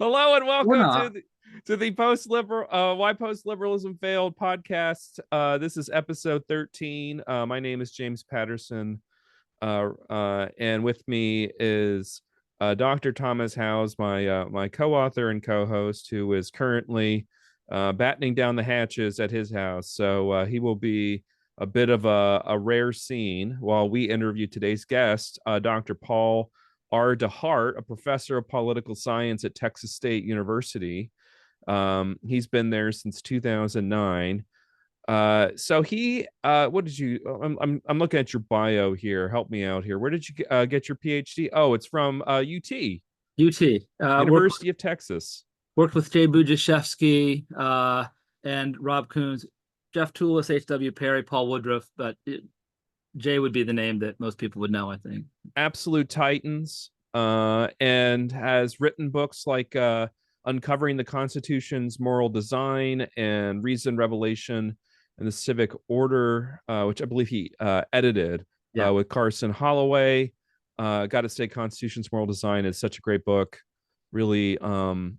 Hello and We're welcome not. to the Why Postliberalism Failed podcast. This is episode 13. My name is James Patterson, and with me is Dr. Thomas Howes, my co-author and co-host, who is currently battening down the hatches at his house. So he will be a bit of a rare scene while we interview today's guest, Dr. Paul DeHart, a professor of political science at Texas State University. He's been there since 2009. So what did you? I'm looking at your bio here. Help me out here. Where did you get your PhD? Oh, it's from UT, UT. University of Texas. Worked with Jay Budziszewski and Rob Coons, Jeff Toulis, H.W. Perry, Paul Woodruff, but Jay would be the name that most people would know, I think. Absolute titans, and has written books like Uncovering the Constitution's Moral Design and Reason, Revelation, and the Civic Order, which I believe he edited with Carson Holloway. Got to say, Constitution's Moral Design is such a great book. Really,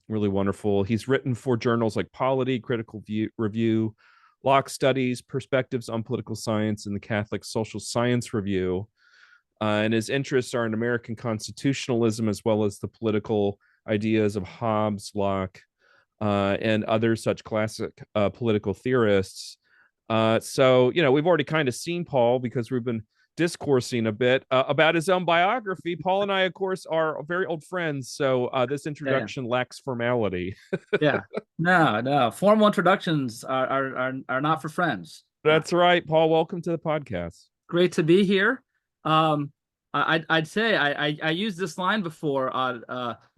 really wonderful. He's written for journals like Polity, Critical Review, Locke Studies, Perspectives on Political Science, and the Catholic Social Science Review. And his interests are in American constitutionalism as well as the political ideas of Hobbs, Locke, and other such classic political theorists. So, we've already kind of seen Paul because we've been discoursing a bit about his own biography. Paul and I, of course, are very old friends, so this introduction lacks formality. No. Formal introductions are not for friends. That's right, Paul. Welcome to the podcast. Great to be here. I'd say I used this line before.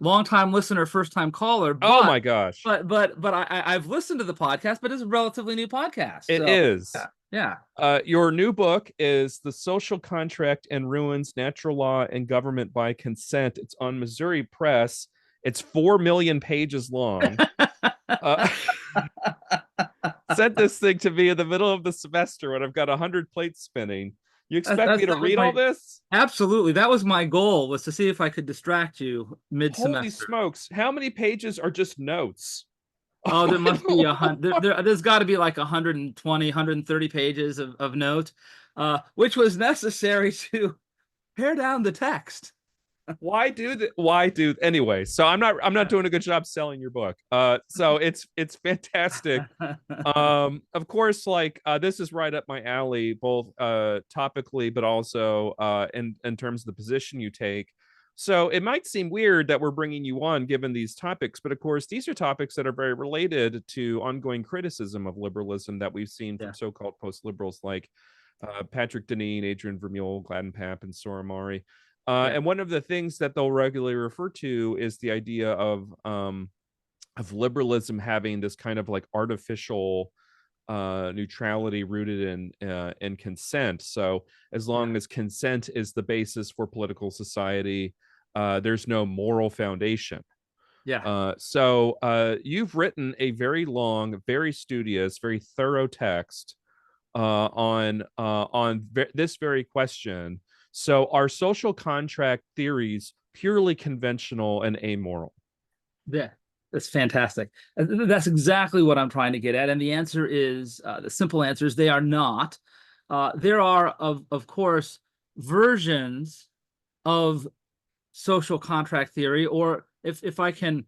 Long-time listener, first-time caller. But, oh my gosh! But I've listened to the podcast, but it's a relatively new podcast. It is. Yeah. Your new book is The Social Contract and Ruins, Natural Law and Government by Consent. It's on Missouri Press. It's 4 million pages long. Sent this thing to me in the middle of the semester when I've got 100 plates spinning. You expect me to read all this? Absolutely. That was my goal, was to see if I could distract you mid-semester. Holy smokes. How many pages are just notes? Oh, there must be there's got to be like 120, 130 pages of notes, which was necessary to pare down the text. Why do anyway? So I'm not doing a good job selling your book. So it's fantastic. Of course, this is right up my alley, both topically, but also in terms of the position you take. So it might seem weird that we're bringing you on given these topics, but of course, these are topics that are very related to ongoing criticism of liberalism that we've seen from so-called post-liberals like Patrick Deneen, Adrian Vermeule, Gladden Papp, and Sora Mari. And one of the things that they'll regularly refer to is the idea of liberalism having this kind of like artificial neutrality rooted in consent. So as long as consent is the basis for political society, there's no moral foundation. So you've written a very long, very studious, very thorough text on this very question. So are social contract theories purely conventional and amoral? Yeah, that's fantastic. That's exactly what I'm trying to get at. And the answer is, the simple answer is they are not. There are, of course, versions of social contract theory, or if I can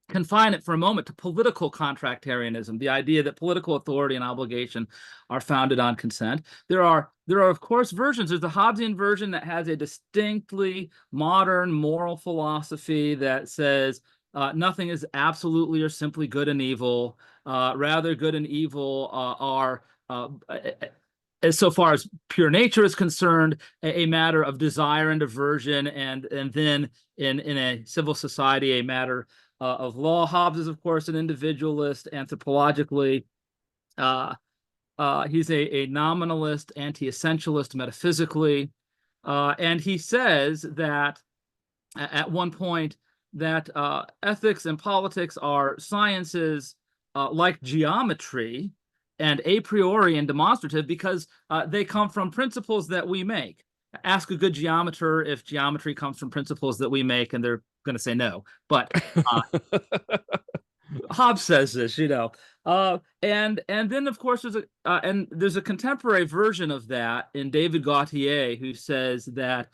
confine it for a moment to political contractarianism, the idea that political authority and obligation are founded on consent. There are of course versions. There's the Hobbesian version that has a distinctly modern moral philosophy that says nothing is absolutely or simply good and evil. Rather, good and evil are as so far as pure nature is concerned, a matter of desire and aversion, and then in a civil society, a matter of law. Hobbes is, of course, an individualist anthropologically. He's a nominalist, anti-essentialist metaphysically. And he says that at one point that ethics and politics are sciences like geometry and a priori and demonstrative because they come from principles that we make. Ask a good geometer if geometry comes from principles that we make, and they're going to say no, but Hobbs says this, and then of course there's a contemporary version of that in David Gautier, who says that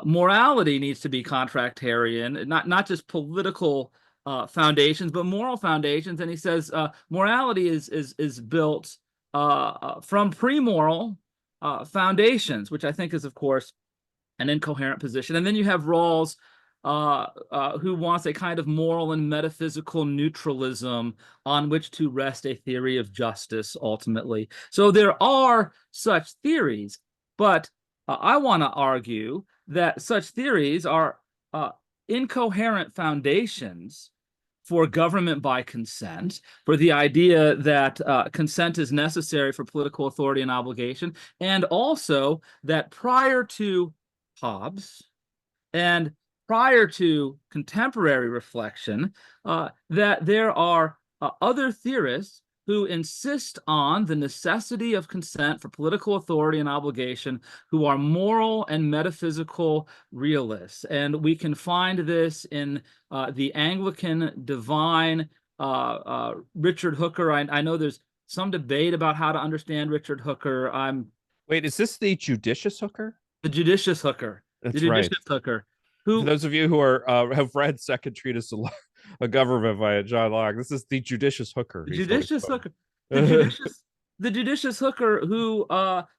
morality needs to be contractarian, not just political foundations, but moral foundations. And he says morality is built from pre-moral foundations, which I think is, of course, an incoherent position. And then you have Rawls, who wants a kind of moral and metaphysical neutralism on which to rest a theory of justice, ultimately. So there are such theories, but I want to argue that such theories are incoherent foundations for government by consent, for the idea that consent is necessary for political authority and obligation, and also that prior to Hobbes and prior to contemporary reflection, that there are other theorists who insist on the necessity of consent for political authority and obligation, who are moral and metaphysical realists. And we can find this in the Anglican divine Richard Hooker. I know there's some debate about how to understand Richard Hooker. Wait, is this the judicious Hooker? The judicious Hooker. That's the judicious right. Hooker. For those of you who are have read Second Treatise of a Government by John Locke, this is the judicious Hooker. The judicious Hooker. The judicious Hooker, who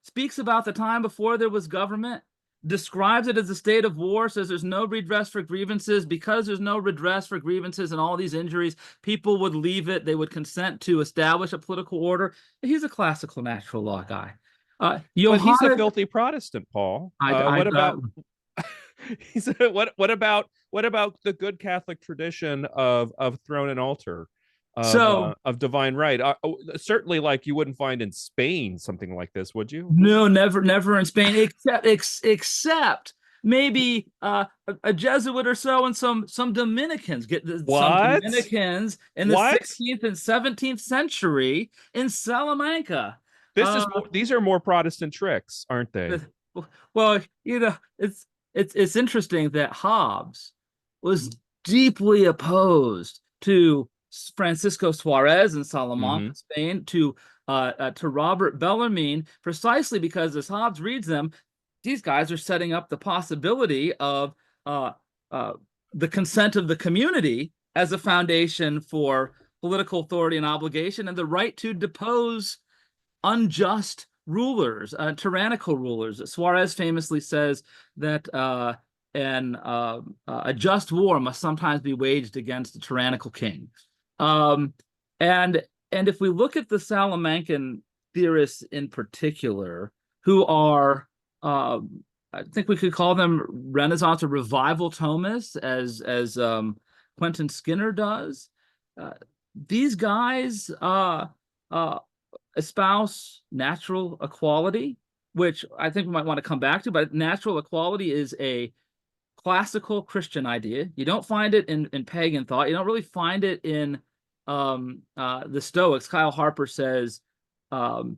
speaks about the time before there was government, describes it as a state of war, says there's no redress for grievances. Because there's no redress for grievances and all these injuries, people would leave it. They would consent to establish a political order. He's a classical natural law guy. But he's a filthy Protestant, Paul. What about what about the good Catholic tradition of throne and altar, of divine right? Certainly, like, you wouldn't find in Spain something like this, would you? No, never in Spain, except maybe a Jesuit or so, and some Dominicans. Some Dominicans in the 16th and 17th century in Salamanca. These are more Protestant tricks, aren't they? Well, it's interesting that Hobbes was deeply opposed to Francisco Suarez in Salamanca, Spain, to Robert Bellarmine, precisely because, as Hobbes reads them, these guys are setting up the possibility of the consent of the community as a foundation for political authority and obligation, and the right to depose unjust rulers, tyrannical rulers. Suarez famously says that a just war must sometimes be waged against a tyrannical king. And if we look at the Salamancan theorists in particular, who are, I think we could call them Renaissance or Revival Thomists, as Quentin Skinner does, these guys espouse natural equality, which I think we might want to come back to, but natural equality is a classical Christian idea. You don't find it in pagan thought. You don't really find it in the Stoics. Kyle Harper says, for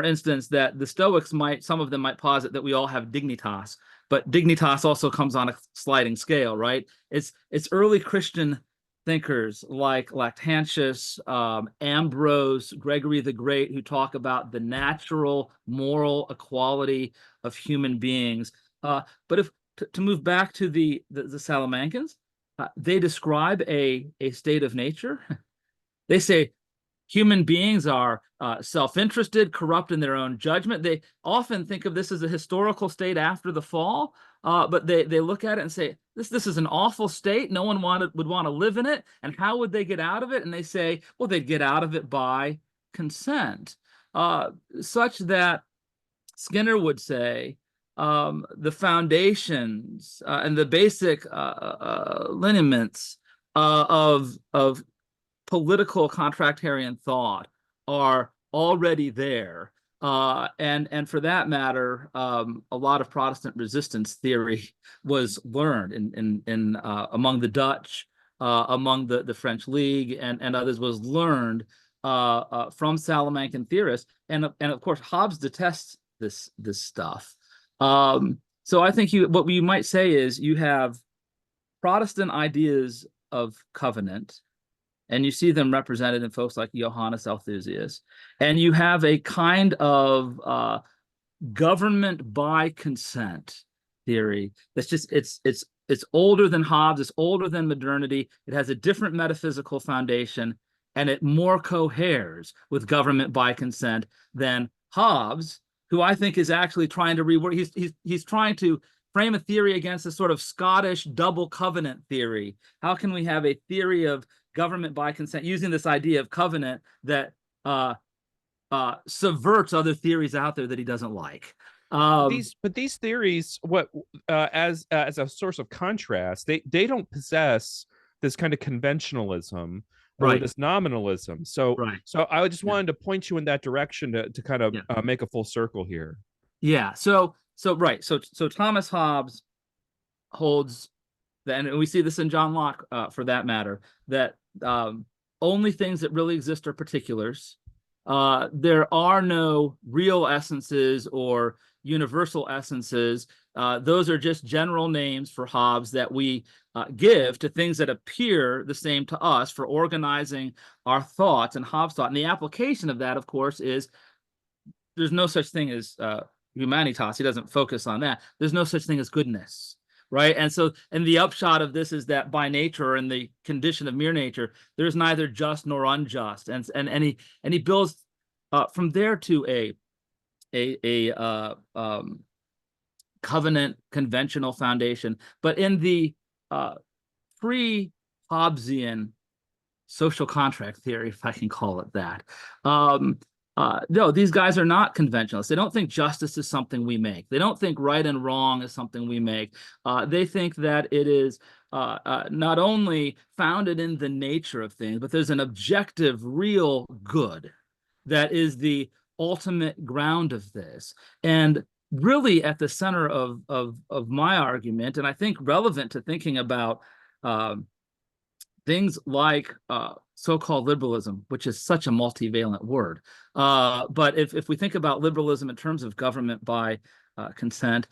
instance, that the Stoics some of them might posit that we all have dignitas, but dignitas also comes on a sliding scale, right? It's early Christian thinkers like Lactantius, Ambrose, Gregory the Great, who talk about the natural moral equality of human beings. But if to move back to the Salamancans, they describe a state of nature. They say human beings are self-interested, corrupt in their own judgment. They often think of this as a historical state after the fall, but they look at it and say, this is an awful state. No one would want to live in it. And how would they get out of it? And they say, well, they'd get out of it by consent, such that Skinner would say the foundations and the basic lineaments of political contractarian thought are already there. And for that matter, a lot of Protestant resistance theory was learned in among the Dutch, among the French League, and others, was learned from Salamancan theorists. And of course, Hobbes detests this stuff. So I think what you might say is you have Protestant ideas of covenant, and you see them represented in folks like Johannes Althusius, and you have a kind of government by consent theory that's just it's older than Hobbes, it's older than modernity, it has a different metaphysical foundation, and it more coheres with government by consent than Hobbes, who I think is actually trying to rework. He's trying to frame a theory against a sort of Scottish double covenant theory. How can we have a theory of government by consent using this idea of covenant that subverts other theories out there that he doesn't like? These theories, what as a source of contrast, they don't possess this kind of conventionalism or Right. this nominalism. So Right. so I just wanted to point you in that direction to kind of Yeah. make a full circle here. Yeah. So right. So Thomas Hobbes holds that, and we see this in John Locke, for that matter, that only things that really exist are particulars. There are no real essences or universal essences. Those are just general names for Hobbes that we give to things that appear the same to us for organizing our thoughts and Hobbes thought. And the application of that, of course, is there's no such thing as humanitas. He doesn't focus on that. There's no such thing as goodness, right? And so, and the upshot of this is that by nature, in the condition of mere nature, there's neither just nor unjust. And he builds from there to a covenant conventional foundation. But in the pre-Hobbesian social contract theory, if I can call it that, no, these guys are not conventionalists. They don't think justice is something we make. They don't think right and wrong is something we make. They think that it is not only founded in the nature of things, but there's an objective, real good that is the ultimate ground of this. And really at the center of my argument, and I think relevant to thinking about things like so-called liberalism, which is such a multivalent word. But if we think about liberalism in terms of government by consent,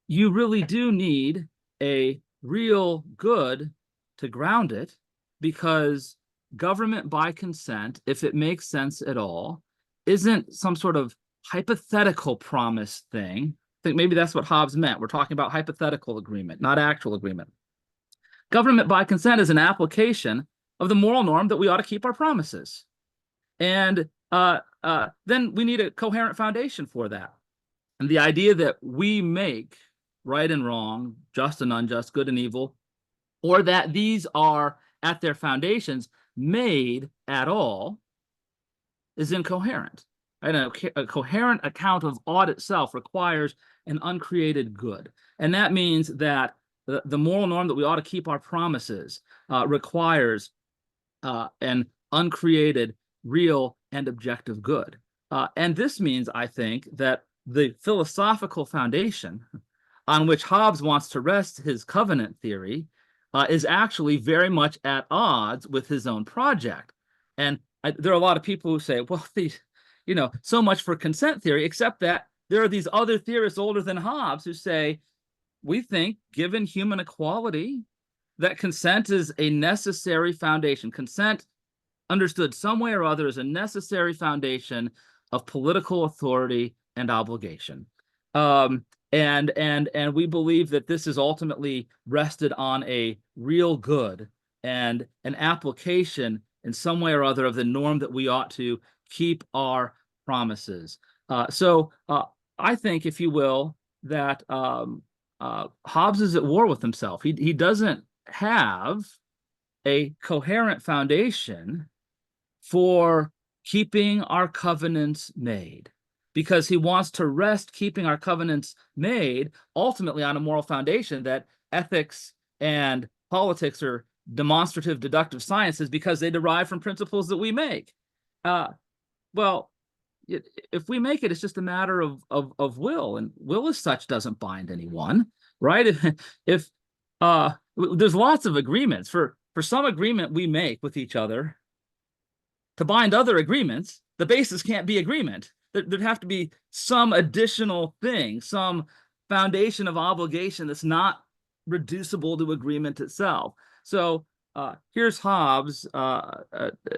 you really do need a real good to ground it, because government by consent, if it makes sense at all, isn't some sort of hypothetical promise thing. I think maybe that's what Hobbes meant. We're talking about hypothetical agreement, not actual agreement. Government by consent is an application of the moral norm that we ought to keep our promises. And then we need a coherent foundation for that. And the idea that we make right and wrong, just and unjust, good and evil, or that these are at their foundations made at all, is incoherent. And a coherent account of ought itself requires an uncreated good. And that means that the moral norm that we ought to keep our promises requires an uncreated, real, and objective good. And this means, I think, that the philosophical foundation on which Hobbes wants to rest his covenant theory is actually very much at odds with his own project. And there are a lot of people who say, well, so much for consent theory, except that there are these other theorists older than Hobbes who say, we think, given human equality, that consent is a necessary foundation. Consent, understood some way or other, is a necessary foundation of political authority and obligation. And we believe that this is ultimately rested on a real good and an application in some way or other of the norm that we ought to keep our promises. So I think, if you will, that Hobbes is at war with himself. He doesn't have a coherent foundation for keeping our covenants made, because he wants to rest keeping our covenants made ultimately on a moral foundation that ethics and politics are demonstrative deductive sciences because they derive from principles that we make. Well, if we make it, it's just a matter of will, and will as such doesn't bind anyone, right? If there's lots of agreements for some agreement we make with each other to bind other agreements, the basis can't be agreement. There'd have to be some additional thing, some foundation of obligation that's not reducible to agreement itself. So here's Hobbes,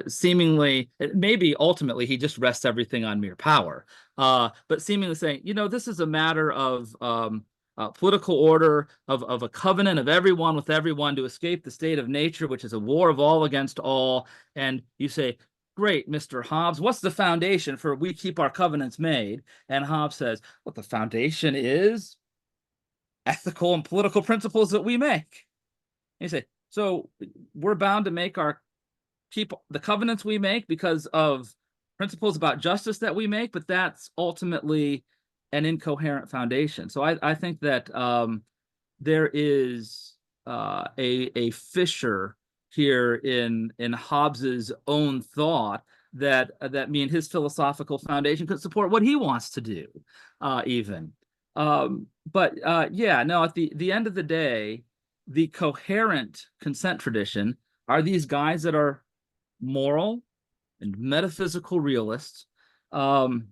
seemingly, maybe ultimately he just rests everything on mere power, but seemingly saying, this is a matter of political order, of a covenant of everyone with everyone to escape the state of nature, which is a war of all against all. And you say, great, Mr. Hobbes, what's the foundation for we keep our covenants made? And Hobbes says, well, the foundation is ethical and political principles that we make. And you say, so we're bound to keep the covenants we make because of principles about justice that we make, but that's ultimately an incoherent foundation. So I think that there is a fissure here in Hobbes's own thought that his philosophical foundation could support what he wants to do, even. But at the end of the day, the coherent consent tradition are these guys that are moral and metaphysical realists, who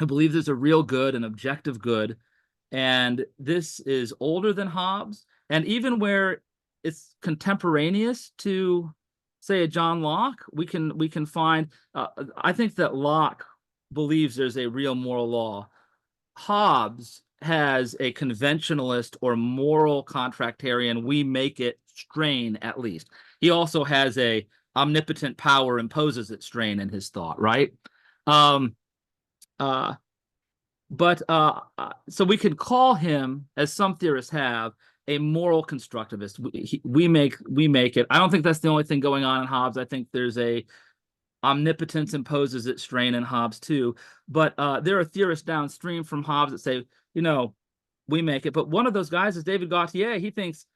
believe there's a real good, an objective good. And this is older than Hobbes. And even where it's contemporaneous to, say, a John Locke, we can find, I think that Locke believes there's a real moral law. Hobbes has a conventionalist or moral contractarian, we make it strain, at least. He also has a omnipotent power imposes its strain in his thought, right? So we can call him, as some theorists have, a moral constructivist. We make it. I don't think that's the only thing going on in Hobbes. I think there's a omnipotence imposes its strain in Hobbes too. But there are theorists downstream from Hobbes that say, we make it. But one of those guys is David Gautier. He thinks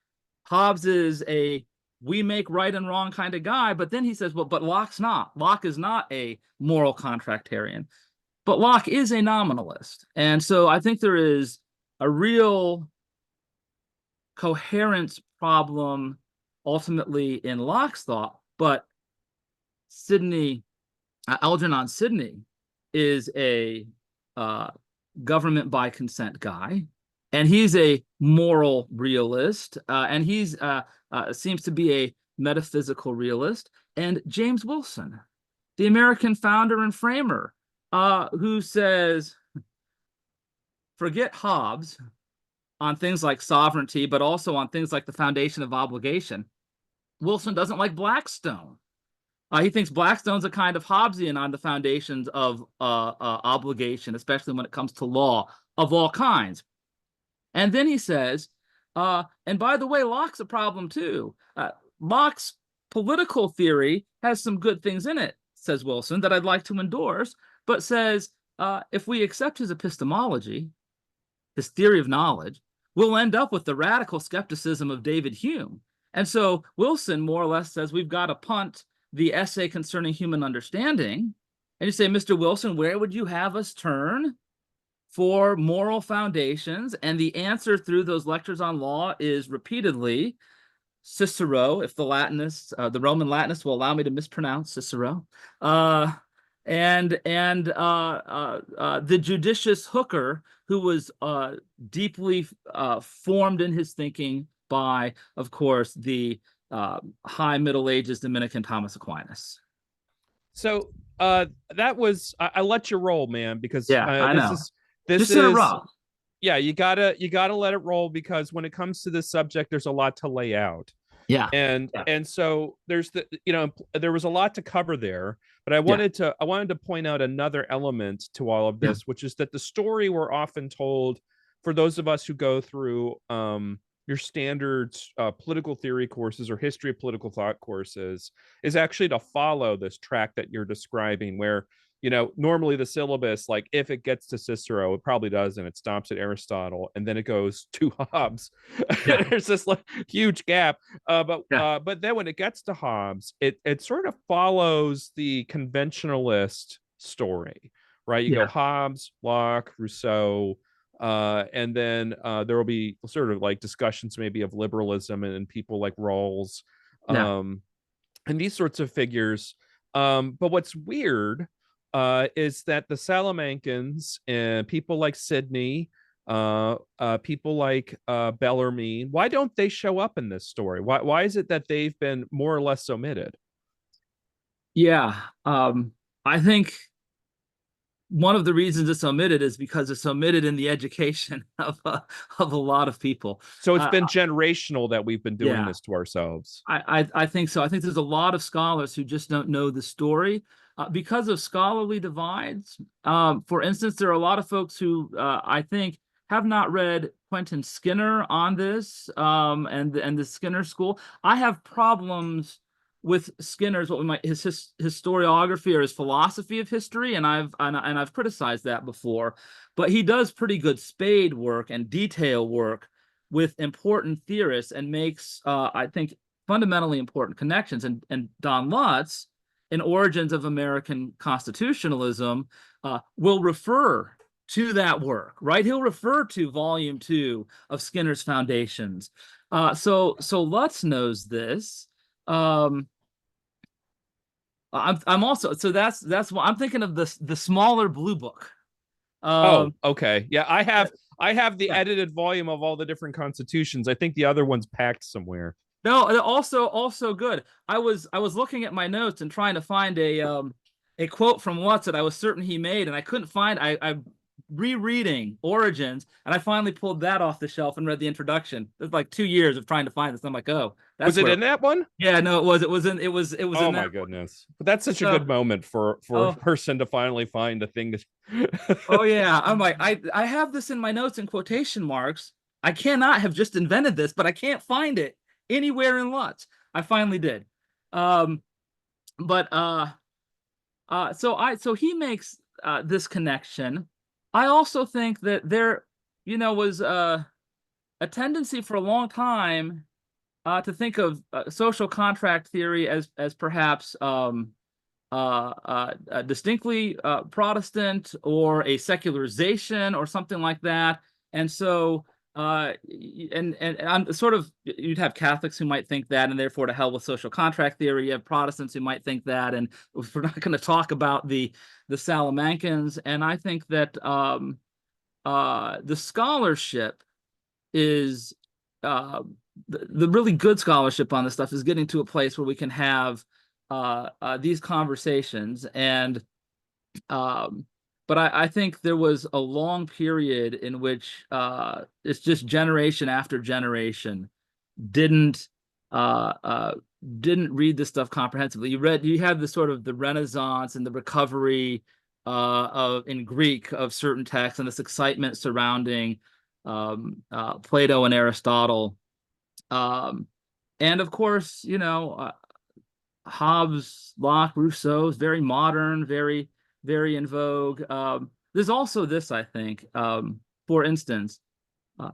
Hobbes is a we make right and wrong kind of guy. But then he says, well, but Locke's not. Locke is not a moral contractarian. But Locke is a nominalist. And so I think there is a real coherence problem ultimately in Locke's thought. But Algernon Sidney is a government by consent guy. And he's a moral realist. And he's seems to be a metaphysical realist. And James Wilson, the American founder and framer, who says, forget Hobbes on things like sovereignty, but also on things like the foundation of obligation. Wilson doesn't like Blackstone. He thinks Blackstone's a kind of Hobbesian on the foundations of obligation, especially when it comes to law of all kinds. And then he says, and by the way, Locke's a problem too. Locke's political theory has some good things in it, says Wilson, that I'd like to endorse, but says if we accept his epistemology, his theory of knowledge, we'll end up with the radical skepticism of David Hume. And so Wilson more or less says we've got to punt the essay concerning human understanding. And you say, Mr. Wilson, where would you have us turn for moral foundations? And the answer through those lectures on law is repeatedly Cicero, if the Latinists, the Roman Latinists will allow me to mispronounce Cicero, and the judicious Hooker, who was deeply formed in his thinking by, of course, the high Middle Ages Dominican Thomas Aquinas. So that was I let you roll, man, because I know. This just is interrupt. Yeah, you gotta let it roll, because when it comes to this subject, there's a lot to lay out. Yeah. And so there's there was a lot to cover there, but I wanted to point out another element to all of this, which is that the story we're often told, for those of us who go through your standard political theory courses or history of political thought courses, is actually to follow this track that you're describing, where normally the syllabus, like if it gets to Cicero, it probably doesn't. It stops at Aristotle, and then it goes to Hobbes. There's this huge gap. But then when it gets to Hobbes, it sort of follows the conventionalist story, right? You go Hobbes, Locke, Russo, and then there will be sort of like discussions maybe of liberalism and people like Rawls, and these sorts of figures. But what's weird is that the Salamancans and people like Sidney people like Bellarmine. Why don't they show up in this story? Why is it that they've been more or less omitted? Yeah, I think one of the reasons it's omitted is because it's omitted in the education of a lot of people. So it's been generational that we've been doing Yeah, this to ourselves. I think so. I think there's a lot of scholars who just don't know the story because of scholarly divides. For instance, there are a lot of folks who I think have not read Quentin Skinner on this and the Skinner school. I have problems with Skinner's what we might his historiography or his philosophy of history, and I've criticized that before. But he does pretty good spade work and detail work with important theorists and makes, I think, fundamentally important connections. And Don Lutz, in Origins of American Constitutionalism, will refer to that work, right? He'll refer to Volume 2 of Skinner's Foundations. So Lutz knows this. I'm also so that's what I'm thinking of the smaller blue book. Oh, Um, okay. Yeah, I have the yeah. edited volume of all the different constitutions. I think the other one's packed somewhere. No, also good. I was looking at my notes and trying to find a quote from Watts that I was certain he made, and I couldn't find. I rereading Origins, and I finally pulled that off the shelf and read the introduction. It was like 2 years of trying to find this. I'm like, oh, Was that's it where. in that one? Yeah, no, it was Oh in my that one. goodness. But that's such a So, good moment for a oh, person to finally find a thing oh to yeah. I'm like, I have this in my notes in quotation marks. I cannot have just invented this, but I can't find it anywhere in Lutz. I finally did. But so he makes this connection. I also think that there, was a tendency for a long time to think of social contract theory as perhaps distinctly Protestant or a secularization or something like that. And so, and I'm sort of, you'd have Catholics who might think that, and therefore to hell with social contract theory. You have Protestants who might think that, and we're not going to talk about the Salamancans. And I think that the scholarship is the really good scholarship on this stuff is getting to a place where we can have these conversations. And but I think there was a long period in which it's just generation after generation didn't uh, uh, didn't read this stuff comprehensively. You had the sort of the Renaissance and the recovery of in Greek of certain texts and this excitement surrounding Plato and Aristotle. And of course, Hobbes, Locke, Rousseau is very modern, very, very in vogue. There's also this, I think, for instance, uh,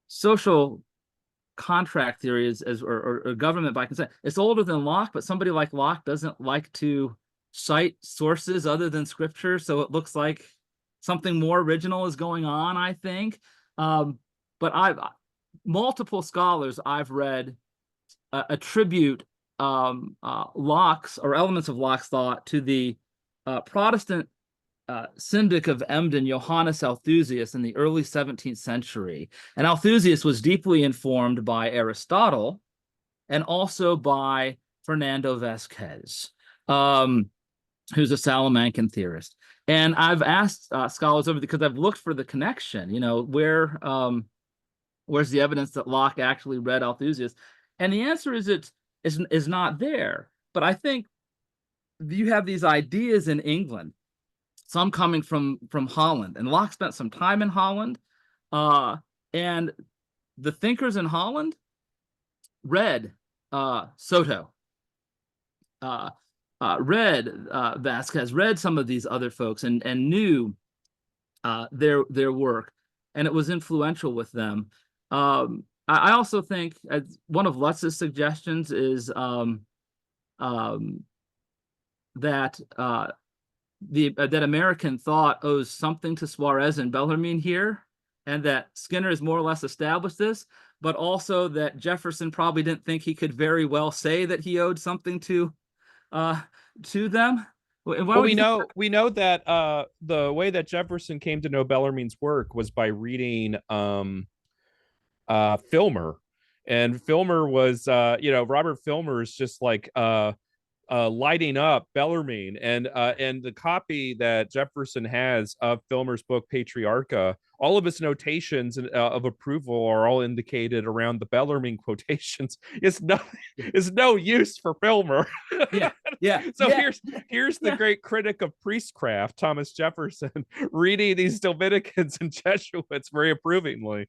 social contract theory or government by consent. It's older than Locke, but somebody like Locke doesn't like to cite sources other than scripture, so it looks like something more original is going on, I think. But multiple scholars I've read attribute Locke's or elements of Locke's thought to the Protestant syndic of Emden, Johannes Althusius, in the early 17th century. And Althusius was deeply informed by Aristotle and also by Fernando Vasquez, who's a Salamancan theorist. And I've asked scholars over because I've looked for the connection, where's the evidence that Locke actually read Althusius? And the answer is not there. But I think you have these ideas in England, some coming from Holland, and Locke spent some time in Holland, and the thinkers in Holland read Soto, read Vasquez, read some of these other folks, and knew their work, and it was influential with them. I also think one of Lutz's suggestions is that that American thought owes something to Suarez and Bellarmine here, and that Skinner has more or less established this, but also that Jefferson probably didn't think he could very well say that he owed something to them. And why Well, would you think? we know that the way that Jefferson came to know Bellarmine's work was by reading Filmer. And Filmer was Robert Filmer is just like lighting up Bellarmine, and the copy that Jefferson has of Filmer's book Patriarcha, all of his notations of approval are all indicated around the Bellarmine quotations. Is no use for Filmer. Yeah, yeah, So yeah, here's the yeah. great critic of priestcraft, Thomas Jefferson, reading these Dominicans and Jesuits very approvingly.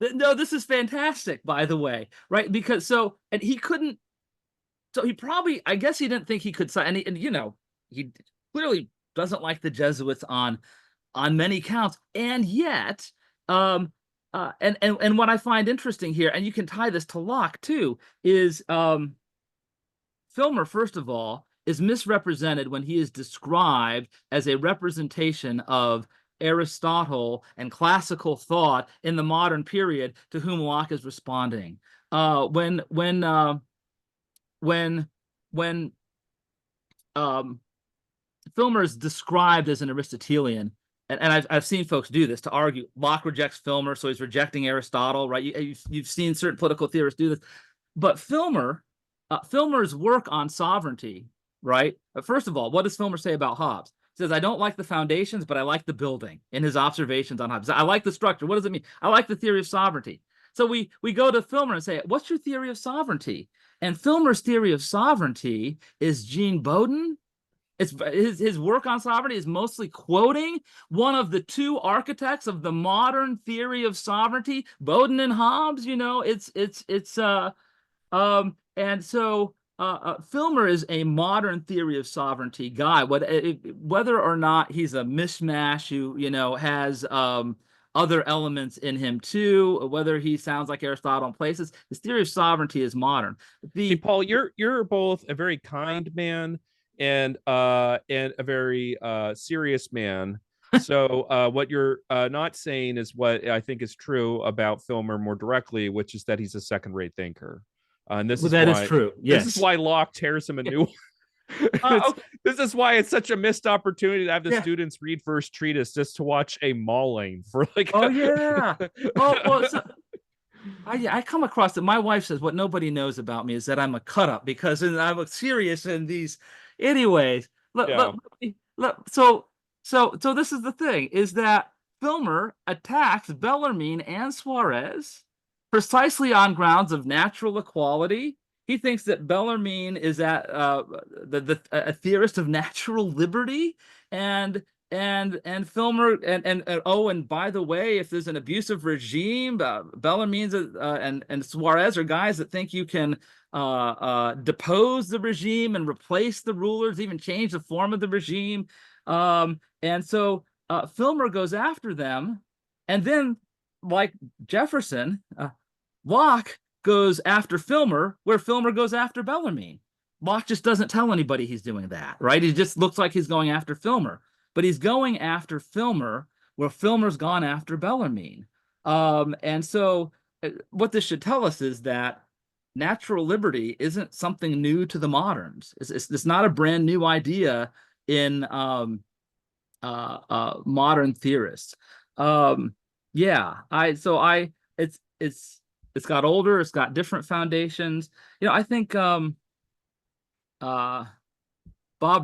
No, this is fantastic, by the way, right? Because and he couldn't. So he probably, I guess, he didn't think he could sign. And he clearly doesn't like the Jesuits on many counts, and yet, and what I find interesting here, and you can tie this to Locke too, is Filmer, first of all, is misrepresented when he is described as a representation of Aristotle and classical thought in the modern period to whom Locke is responding. When Filmer is described as an Aristotelian, and I've seen folks do this to argue Locke rejects Filmer, so he's rejecting Aristotle, right? You've seen certain political theorists do this, but Filmer's work on sovereignty, right? First of all, what does Filmer say about Hobbes? He says, I don't like the foundations, but I like the building, in his observations on Hobbes. I like the structure. What does it mean? I like the theory of sovereignty. So we go to Filmer and say, what's your theory of sovereignty? And Filmer's theory of sovereignty is Jean Bodin. It's his work on sovereignty is mostly quoting one of the two architects of the modern theory of sovereignty, Bodin and Hobbes. And so Filmer is a modern theory of sovereignty guy. Whether or not he's a mishmash who has other elements in him too, whether he sounds like Aristotle in places, his theory of sovereignty is modern. See, Paul, you're both a very kind man and a very serious man. So what you're not saying is what I think is true about Filmer more directly, which is that he's a second-rate thinker. And Well, that is true. this is Yes. why Locke tears him a new Okay. this is why it's such a missed opportunity to have the Yeah. students read First Treatise just to watch a mauling for like Oh yeah. Oh well. So I come across it. My wife says what nobody knows about me is that I'm a cut up because I'm serious in these. Anyways, yeah. so this is the thing: is that Filmer attacks Bellarmine and Suarez precisely on grounds of natural equality. He thinks that Bellarmine is a theorist of natural liberty, and Filmer and by the way, if there's an abusive regime, Bellarmine's and Suarez are guys that think you can depose the regime and replace the rulers, even change the form of the regime. And so Filmer goes after them, and then like Jefferson, Locke goes after Filmer, where Filmer goes after Bellarmine. Locke just doesn't tell anybody he's doing that, right? He just looks like he's going after Filmer, but he's going after Filmer where Filmer's gone after Bellarmine. And so what this should tell us is that natural liberty isn't something new to the moderns. It's not a brand new idea in modern theorists. Yeah, it's got older, it's got different foundations. I think Bob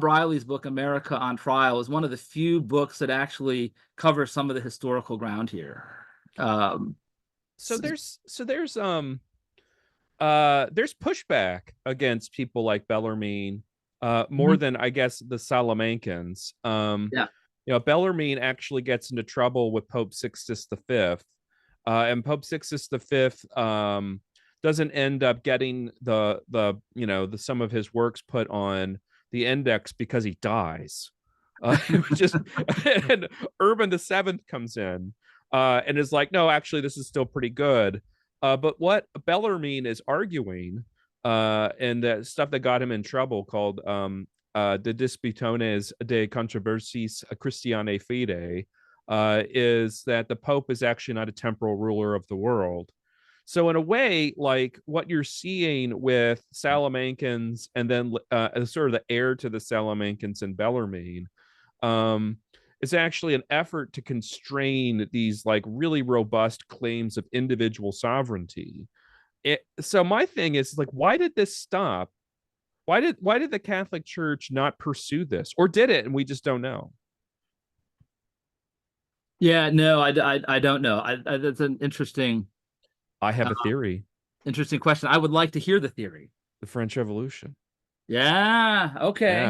Riley's book America on Trial is one of the few books that actually covers some of the historical ground here. So there's pushback against people like Bellarmine, more than I guess the Salamancans. Yeah. Bellarmine actually gets into trouble with Pope Sixtus V, and Pope Sixtus V doesn't end up getting the some of his works put on the index because he dies. And Urban VII comes in and is like, no, actually, this is still pretty good. But what Bellarmine is arguing, and the stuff that got him in trouble, called the Disputationes de Controversiis Christianae Fide, is that the Pope is actually not a temporal ruler of the world. So in a way, like what you're seeing with Salamancans and then sort of the heir to the Salamancans and Bellarmine, um, is actually an effort to constrain these like really robust claims of individual sovereignty. So my thing is like, why did this stop? Why did the Catholic Church not pursue this, or did it, and we just don't know? Yeah, no, I don't know. That's an I have uh, a theory: interesting question. I would like to hear the theory. the French Revolution. Yeah, okay.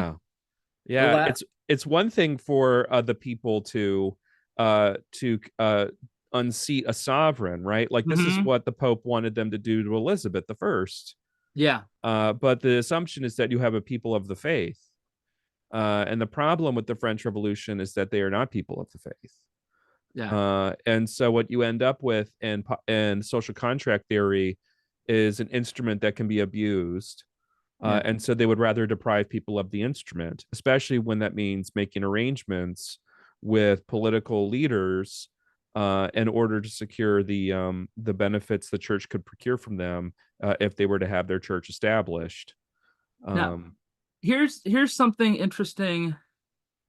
Yeah, Well, yeah. It's one thing for the people to unseat a sovereign, right? Like this is mhm. what the Pope wanted them to do to Elizabeth the First. Yeah, But the assumption is that you have a people of the faith. And the problem with the French Revolution is that they are not people of the faith. yeah, And so what you end up with in social contract theory is an instrument that can be abused. yeah. And so they would rather deprive people of the instrument, especially when that means making arrangements with political leaders in order to secure the benefits the church could procure from them if they were to have their church established. Now, Um, here's something interesting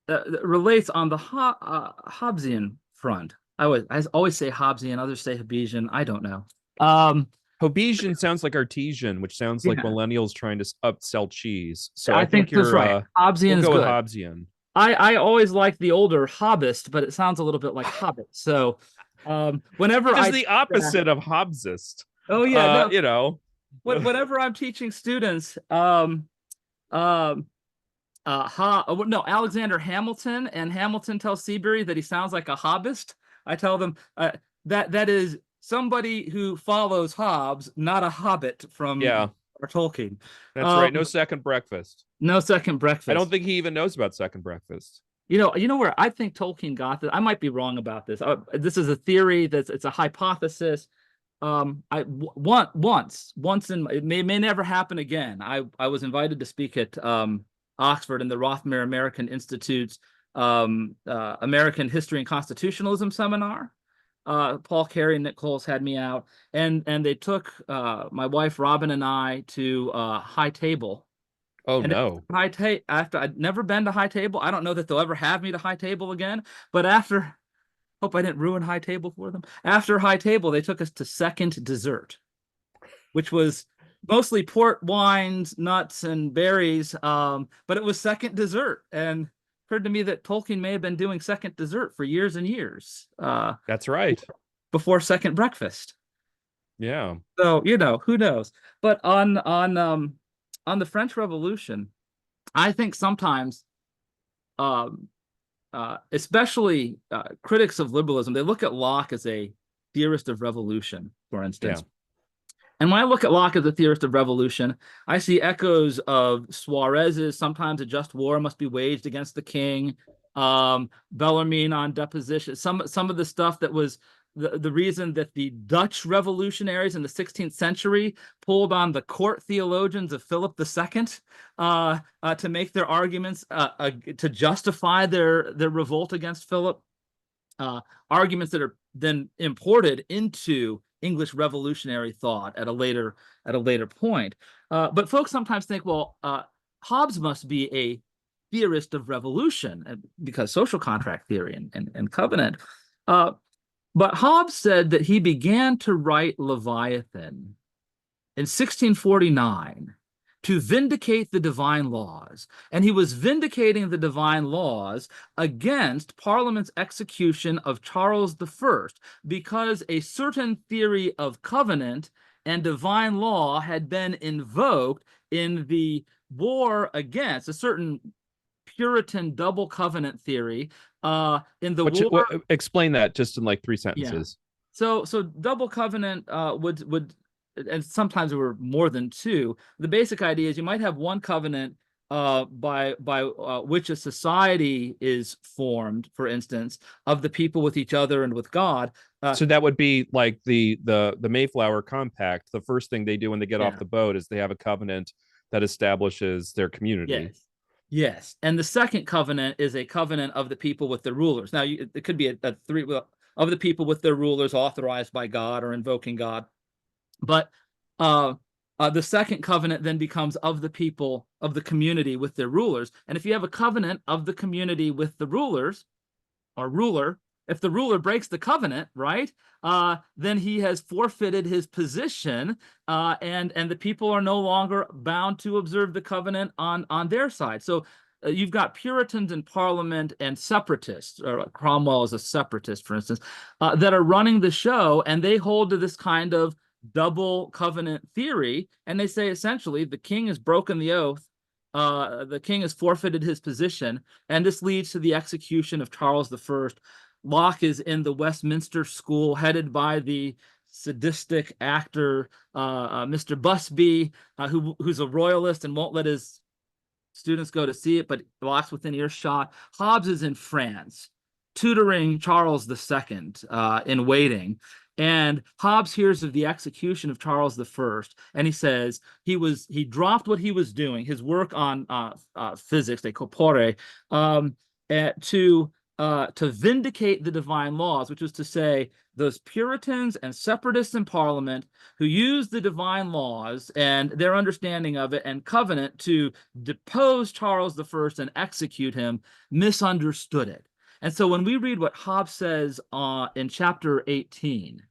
that relates on the Hobbesian front. I always say Hobbesian, others say Hobbesian. I don't know. Um, Hobbesian sounds like artesian, which sounds like yeah, millennials trying to upsell cheese. So I I think think that's right. we'll Hobbesian is go with good. Hobbesian. I always like the older Hobbist, but it sounds a little bit like Hobbit. So whenever Which is I the opposite of Hobbesist. oh yeah, no, You know. whenever I'm teaching students, um, no, Alexander Hamilton, and Hamilton tells Seabury that he sounds like a Hobbist. I tell them that is somebody who follows Hobbes, not a Hobbit from Yeah, or Tolkien. that's right. No second breakfast. No second I don't breakfast. think he even knows about second breakfast. You know where I think Tolkien got this. I might be wrong about this. This is a theory it's a hypothesis. Once in it may never happen again. I was invited to speak at Oxford in the Rothmere American Institute's American History and Constitutionalism seminar. Paul Carey and Nick Coles had me out, and they took my wife Robin and I to High Table. Oh And no. after I'd never been to High Table, I don't know that they'll ever have me to High Table again. But after, hope I didn't ruin High Table for them. After High Table, they took us to Second Dessert, which was mostly port wines, nuts, and berries. But it was Second Dessert, and it occurred to me that Tolkien may have been doing Second Dessert for years and years That's right. before Second Breakfast. Yeah. So who knows? But on the French Revolution, I think sometimes, um, especially critics of liberalism, they look at Locke as a theorist of revolution, for Yeah. instance. And when I look at Locke as a theorist of revolution, I see echoes of Suarez's "sometimes a just war must be waged against the king," Bellarmine on deposition, some of the stuff that was the reason that the Dutch revolutionaries in the 16th century pulled on the court theologians of Philip II to make their arguments to justify their revolt against Philip. Arguments that are then imported into English revolutionary thought at a later point. But folks sometimes think, well, Hobbes must be a theorist of revolution because social contract theory and covenant. But Hobbes said that he began to write Leviathan in 1649 to vindicate the divine laws. And he was vindicating the divine laws against Parliament's execution of Charles I because a certain theory of covenant and divine law had been invoked in the war against a certain Puritan double covenant theory in the war. Explain that just in like 3 Yeah. sentences. So double covenant would, and sometimes there were more than two. The basic idea is you might have one covenant by which a society is formed, for instance, of the people with each other and with God. So that would be like the Mayflower Compact. The first thing they do when they get off Yeah. the boat is they have a covenant that establishes their community. Yes. Yes. And the second covenant is a covenant of the people with their rulers. Now, it could be a three of the people with their rulers authorized by God or invoking God. But the second covenant then becomes of the people of the community with their rulers. And if you have a covenant of the community with the rulers or ruler, if the ruler breaks the covenant, right, then he has forfeited his position, and the people are no longer bound to observe the covenant on their side. So you've got Puritans in Parliament and separatists, or Cromwell is a separatist, for instance, that are running the show, and they hold to this kind of double covenant theory, and they say essentially the king has broken the oath, the king has forfeited his position, and this leads to the execution of Charles I. Locke is in the Westminster School, headed by the sadistic actor Mr. Busby, who's a royalist and won't let his students go to see it, but Locke's within earshot. Hobbs is in France, tutoring Charles II in waiting. And Hobbs hears of the execution of Charles I, and he says he dropped what he was doing, his work on physics, de corpore, to vindicate the divine laws, which was to say those Puritans and separatists in Parliament who used the divine laws and their understanding of it and covenant to depose Charles I and execute him misunderstood it. And so when we read what Hobbes says in chapter 18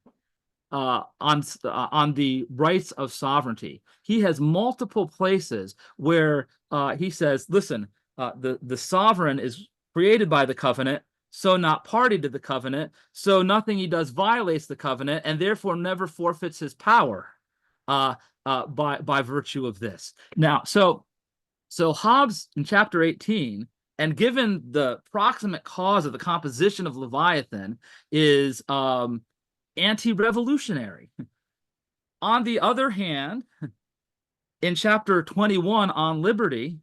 on the rights of sovereignty, he has multiple places where he says, listen, the sovereign is created by the covenant, so not party to the covenant, so nothing he does violates the covenant, and therefore never forfeits his power by virtue of this. Now, so Hobbes in chapter 18, and given the proximate cause of the composition of Leviathan, is anti-revolutionary. On the other hand, in chapter 21 on liberty,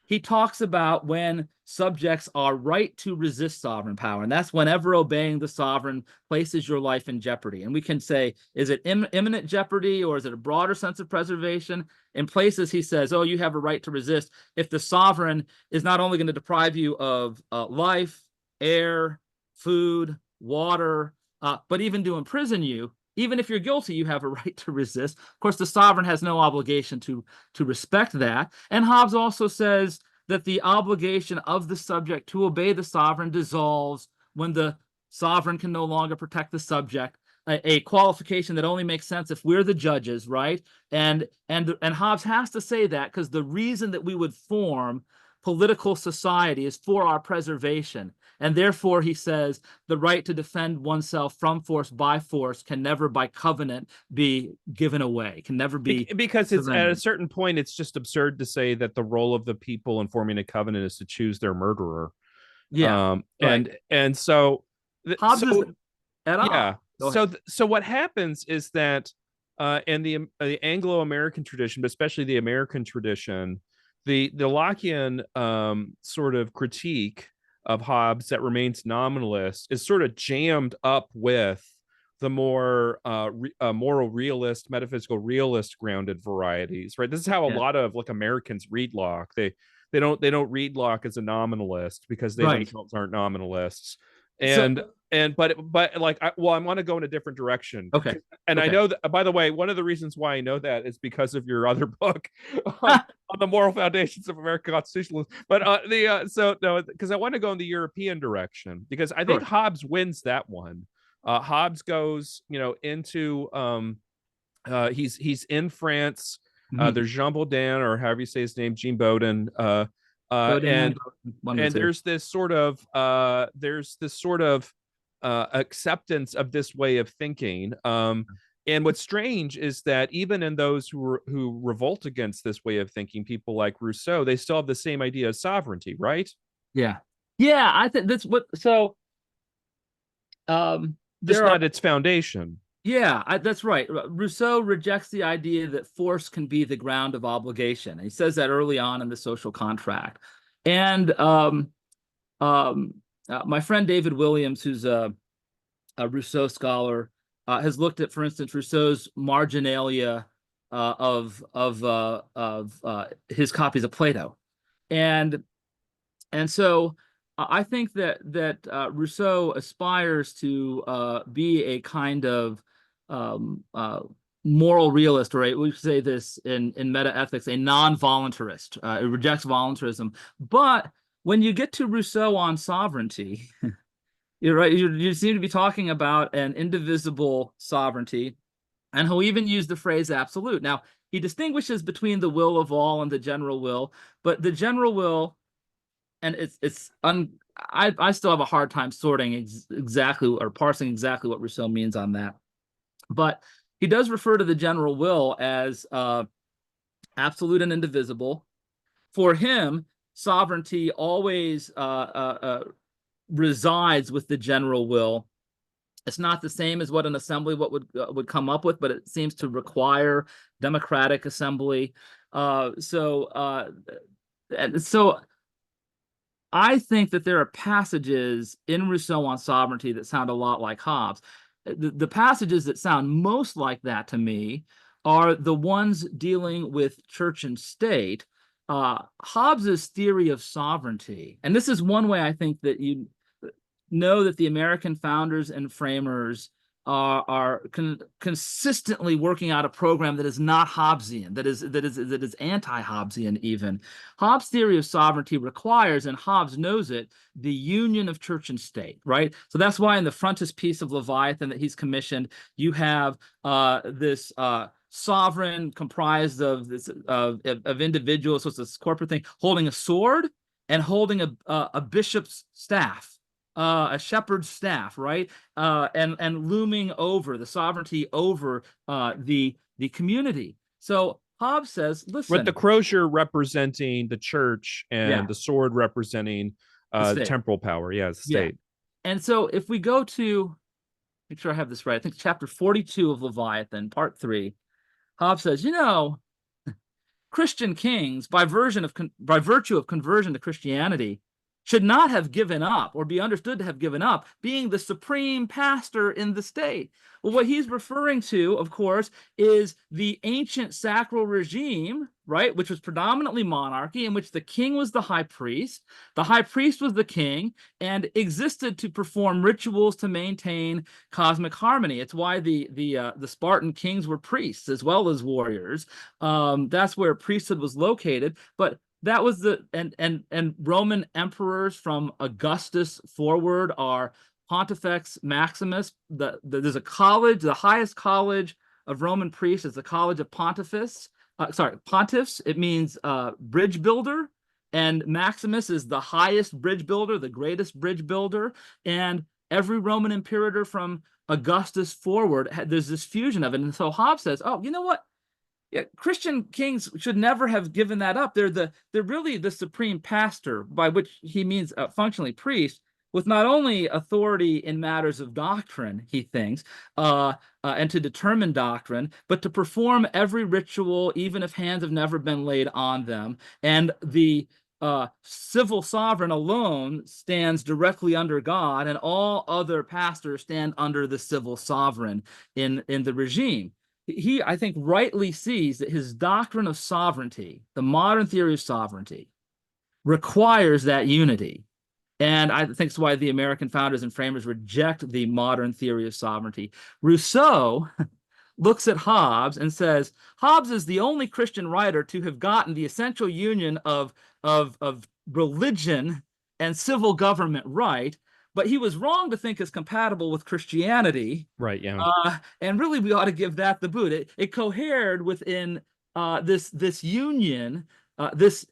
he talks about when subjects are right to resist sovereign power, and that's whenever obeying the sovereign places your life in jeopardy. And we can say, is it imminent jeopardy, or is it a broader sense of preservation? In places he says, oh, you have a right to resist if the sovereign is not only going to deprive you of life, air, food, water, but even to imprison you. Even if you're guilty, you have a right to resist. Of course, the sovereign has no obligation to respect that. And Hobbes also says that the obligation of the subject to obey the sovereign dissolves when the sovereign can no longer protect the subject, a qualification that only makes sense if we're the judges, right? And Hobbes has to say that because the reason that we would form political society is for our preservation. And therefore, he says, the right to defend oneself from force by force can never by covenant be given away, can never be because it's surrendered. at a certain point, it's just absurd to say that the role of the people in forming a covenant is to choose their murderer. Yeah. Right. And so Hobbes is at all. yeah. So what happens is that in the Anglo-American tradition, but especially the American tradition, the Lockean sort of critique of Hobbes that remains nominalist is sort of jammed up with the more moral realist, metaphysical realist grounded varieties, right? This is how a lot of like Americans read Locke. They don't read Locke as a nominalist because they themselves aren't nominalists. But like I want to go in a different direction. Okay. And I know that, by the way, one of the reasons why I know that is because of your other book on the moral foundations of American constitutionalism. But because I want to go in the European direction, because I think Hobbes wins that one. Hobbes goes, into he's in France. There's Jean Baudin, or however you say his name, Jean Baudin. And there's this sort of acceptance of this way of thinking. And what's strange is that even in those who revolt against this way of thinking, people like Russo, they still have the same idea of sovereignty, right? Yeah. I think that's what. So, just not its foundation. Yeah, that's right. Rousseau rejects the idea that force can be the ground of obligation. He says that early on in the social contract. And my friend David Williams, who's a Rousseau scholar, has looked at, for instance, Rousseau's marginalia of his copies of Plato, and so I think that Rousseau aspires to be a kind of moral realist, or we say this in metaethics, a non-voluntarist. It rejects voluntarism. But when you get to Rousseau on sovereignty, you're right. You seem to be talking about an indivisible sovereignty, and he'll even use the phrase absolute. Now, he distinguishes between the will of all and the general will, but the general will, and I still have a hard time sorting exactly or parsing exactly what Rousseau means on that. But he does refer to the general will as absolute and indivisible. For him, sovereignty always resides with the general will. It's not the same as what an assembly would come up with, but it seems to require democratic assembly. So I think that there are passages in Rousseau on sovereignty that sound a lot like Hobbes. The passages that sound most like that to me are the ones dealing with church and state. Hobbes's theory of sovereignty, and this is one way I think that you know that the American founders and framers are consistently working out a program that is not Hobbesian, that is anti-Hobbesian even. Hobbes' theory of sovereignty requires, and Hobbes knows it, the union of church and state, right? So that's why in the frontispiece of Leviathan that he's commissioned, you have this sovereign comprised of individuals, so it's this corporate thing, holding a sword and holding a bishop's staff. A shepherd's staff, right? And looming over the sovereignty over the community. So Hobbes says, listen, with the crozier representing the church and the sword representing temporal power, the state. And so if we go to, make sure I have this right, I think chapter 42 of Leviathan, part 3, Hobbes says, Christian kings, by virtue of conversion to Christianity, should not have given up or be understood to have given up being the supreme pastor in the state. Well, what he's referring to, of course, is the ancient sacral regime, right, which was predominantly monarchy, in which the king was the high priest was the king, and existed to perform rituals to maintain cosmic harmony. It's why the Spartan kings were priests as well as warriors. That's where priesthood was located, but that was and Roman emperors from Augustus forward are Pontifex Maximus. There's a college, the highest college of Roman priests is the College of Pontifex. Pontiffs. It means bridge builder, and Maximus is the highest bridge builder, the greatest bridge builder. And every Roman imperator from Augustus forward, there's this fusion of it. And so Hobbes says, oh, you know what? Yeah, Christian kings should never have given that up. They're really the supreme pastor, by which he means functionally priest, with not only authority in matters of doctrine, he thinks, and to determine doctrine, but to perform every ritual, even if hands have never been laid on them. And the civil sovereign alone stands directly under God, and all other pastors stand under the civil sovereign in the regime. He, I think, rightly sees that his doctrine of sovereignty, the modern theory of sovereignty, requires that unity. And I think it's why the American founders and framers reject the modern theory of sovereignty. Rousseau looks at Hobbes and says, Hobbes is the only Christian writer to have gotten the essential union of religion and civil government right, but he was wrong to think it's compatible with Christianity. Right, yeah. And really, we ought to give that the boot. It cohered within this union, this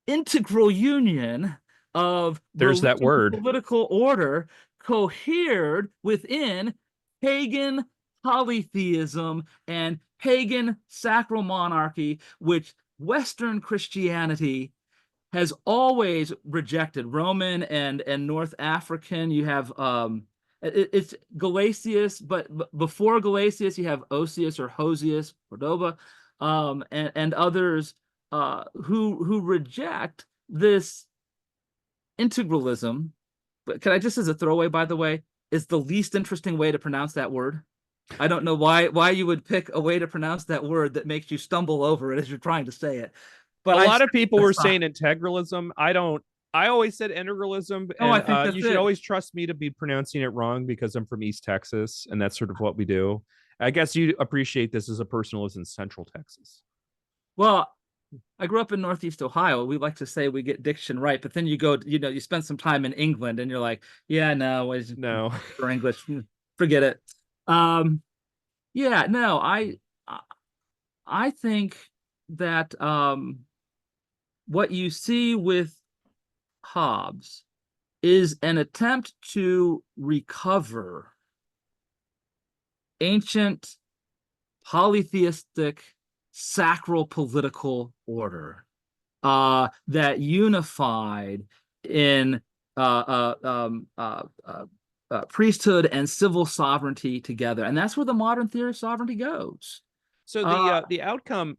integral union of there's that word, political order, cohered within pagan polytheism and pagan sacral monarchy, which Western Christianity has always rejected. Roman and North African, you have it's Galasius, but before Galasius you have Osius or Hosius, Cordoba, and others who reject this integralism. But can I just, as a throwaway, by the way, is the least interesting way to pronounce that word. I don't know why you would pick a way to pronounce that word that makes you stumble over it as you're trying to say it. But a lot of people were saying integralism. I always said integralism, and I think you should always trust me to be pronouncing it wrong because I'm from East Texas, and that's sort of what we do. I guess you appreciate this as a person who lives in Central Texas. Well, I grew up in Northeast Ohio. We like to say we get diction right, but then you go, you spend some time in England and you're like, yeah, no, No. for English, forget it. Um, yeah, no, I think that what you see with Hobbes is an attempt to recover ancient polytheistic sacral political order that unified in priesthood and civil sovereignty together, and that's where the modern theory of sovereignty goes. So the outcome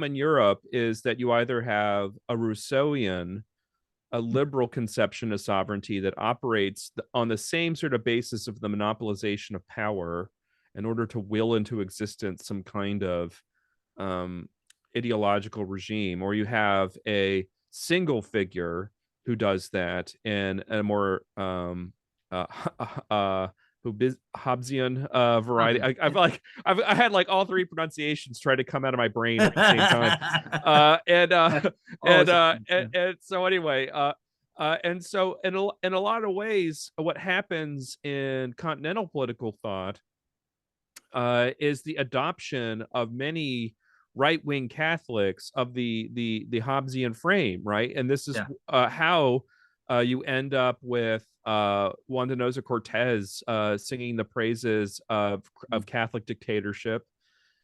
in Europe is that you either have a Rousseauian, a liberal conception of sovereignty that operates on the same sort of basis of the monopolization of power in order to will into existence some kind of ideological regime, or you have a single figure who does that in a more Hobbesian variety. I had like all three pronunciations try to come out of my brain at the same time. And so anyway, and so in a lot of ways, what happens in continental political thought is the adoption of many right-wing Catholics of the Hobbesian frame, right? And this is how you end up with Juan Donoso Cortez singing the praises of Catholic dictatorship.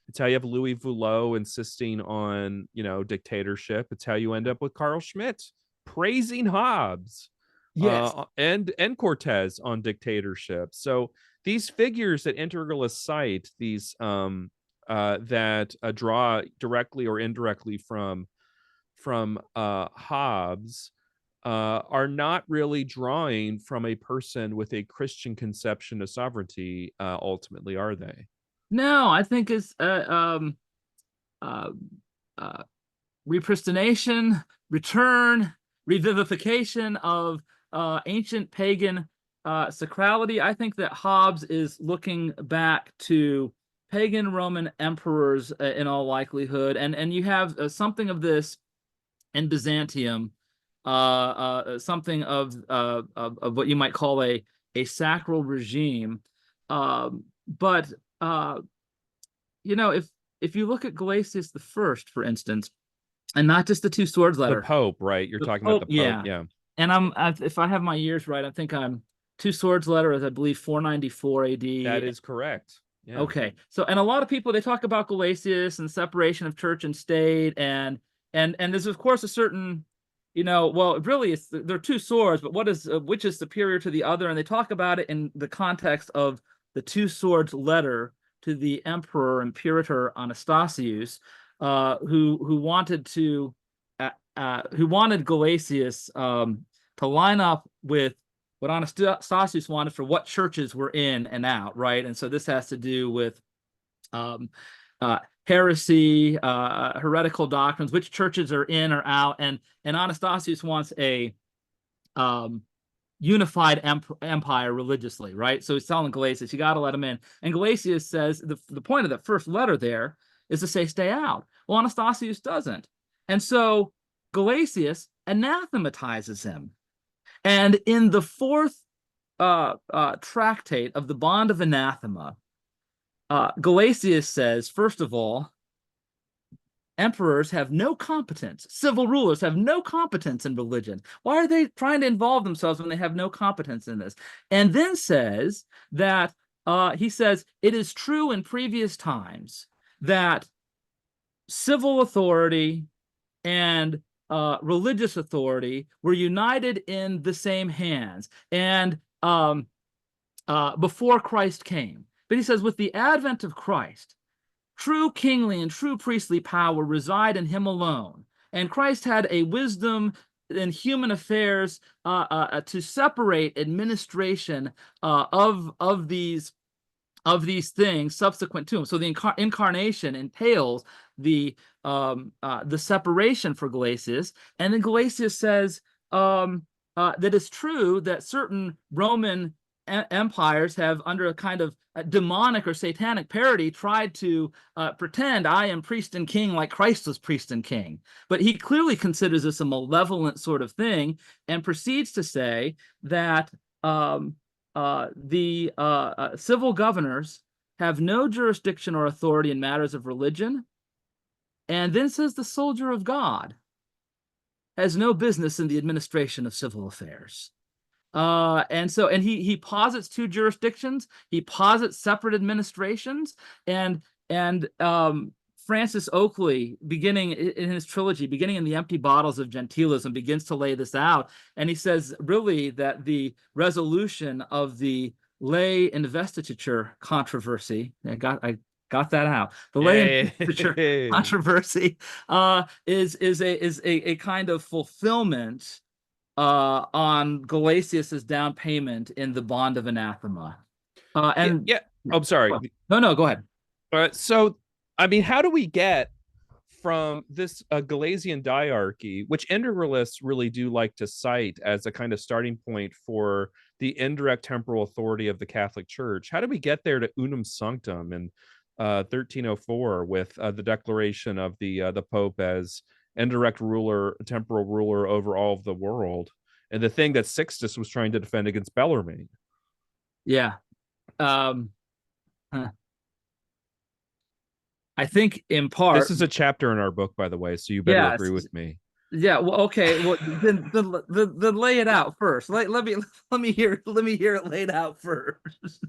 It's how you have Louis Voulot insisting on, dictatorship. It's how you end up with Carl Schmitt praising Hobbes, and Cortez on dictatorship. So these figures that integralists cite, these that draw directly or indirectly from Hobbes, are not really drawing from a person with a Christian conception of sovereignty. Ultimately, are they? No, I think it's repristination, return, revivification of ancient pagan sacrality. I think that Hobbes is looking back to pagan Roman emperors in all likelihood, and you have something of this in Byzantium, something of what you might call a sacral regime. But if you look at Gelasius the First, for instance, and not just the Two Swords letter, the Pope, right? You're talking about the Pope, yeah. And if I have my years right, I think I'm Two Swords letter is, I believe, 494 AD. That is correct. Yeah. Okay. So, and a lot of people, they talk about Gelasius and separation of church and state, and there's of course a certain, well, really they're two swords, but which is superior to the other? And they talk about it in the context of the Two Swords letter to the Emperor Imperator Anastasius, who wanted Gelasius to line up with what Anastasius wanted for what churches were in and out, right? And so this has to do with heresy, heretical doctrines, which churches are in or out, and Anastasius wants a unified empire religiously, right? So he's telling Gelasius, you got to let him in. And Gelasius says the point of the first letter there is to say, stay out. Well, Anastasius doesn't. And so Gelasius anathematizes him. And in the fourth tractate of the Bond of Anathema, Gelasius says, first of all, emperors have no competence. Civil rulers have no competence in religion. Why are they trying to involve themselves when they have no competence in this? And then says that, he says, it is true in previous times that civil authority and religious authority were united in the same hands, and before Christ came. But he says, with the advent of Christ, true kingly and true priestly power reside in him alone. And Christ had a wisdom in human affairs to separate administration of these things subsequent to him. So the incarnation entails the separation for Gelasius. And then Gelasius says that it's true that certain Roman empires have, under a kind of demonic or satanic parody, tried to pretend I am priest and king like Christ was priest and king. But he clearly considers this a malevolent sort of thing and proceeds to say that the civil governors have no jurisdiction or authority in matters of religion. And then says the soldier of God has no business in the administration of civil affairs. And he posits two jurisdictions. He posits separate administrations, and Francis Oakley, beginning in his trilogy, beginning in The Empty Bottles of Gentilism, begins to lay this out. And he says really that the resolution of the lay investiture controversy, I got that out. The lay investiture controversy is a kind of fulfillment on Gelasius's down payment in the bond of anathema. I'm sorry. No, go ahead. So, I mean, how do we get from this Gelasian diarchy, which integralists really do like to cite as a kind of starting point for the indirect temporal authority of the Catholic Church? How do we get there to Unum Sanctum and 1304 with the declaration of the Pope as indirect ruler, temporal ruler over all of the world, and the thing that Sixtus was trying to defend against Bellarmine? Yeah. I think in part this is a chapter in our book, by the way, so you better agree with me. Yeah, well, okay. Well, then lay it out first. Let me hear it laid out first.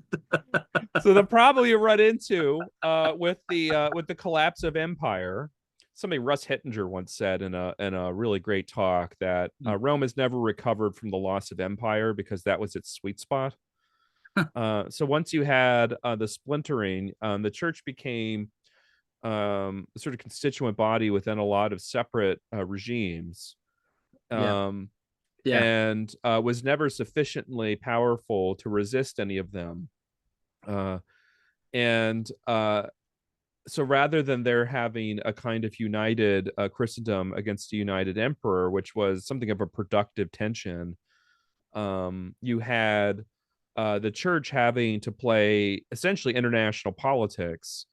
So the problem you run into with the collapse of empire, something Russ Hittinger once said in a really great talk, that Rome has never recovered from the loss of empire because that was its sweet spot. So once you had the splintering, the church became sort of constituent body within a lot of separate regimes, and was never sufficiently powerful to resist any of them. So rather than there having a kind of united Christendom against a united emperor, which was something of a productive tension, you had the church having to play essentially international politics.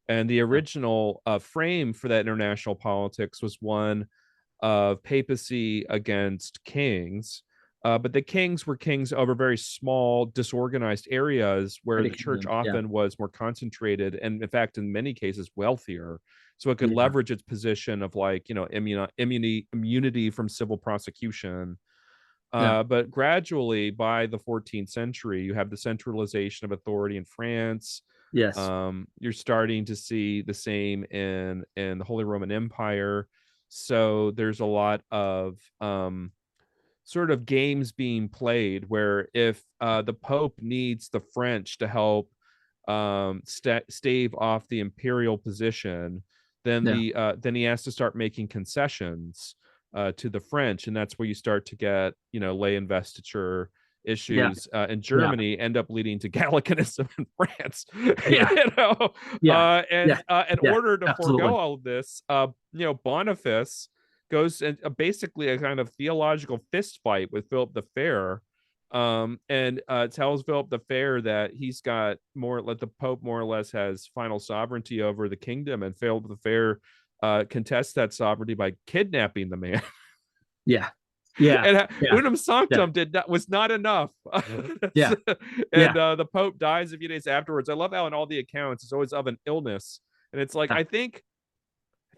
And the original frame for that international politics was one of papacy against kings. But the kings were kings over very small, disorganized areas where the church often was more concentrated and, in fact, in many cases, wealthier. So it could leverage its position of, like, immunity from civil prosecution. But gradually, by the 14th century, you have the centralization of authority in France. Yes. You're starting to see the same in the Holy Roman Empire. So there's a lot of sort of games being played where if the Pope needs the French to help stave off the imperial position, then then he has to start making concessions to the French, and that's where you start to get lay investiture issues in Germany end up leading to Gallicanism in France. In order to forego all of this, Boniface goes and basically a kind of theological fist fight with Philip the Fair, and tells Philip the Fair that he's got the Pope more or less has final sovereignty over the kingdom, and Philip the Fair contests that sovereignty by kidnapping the man. Unum Sanctum was not enough. The Pope dies a few days afterwards. I love how in all the accounts it's always of an illness, and it's like I think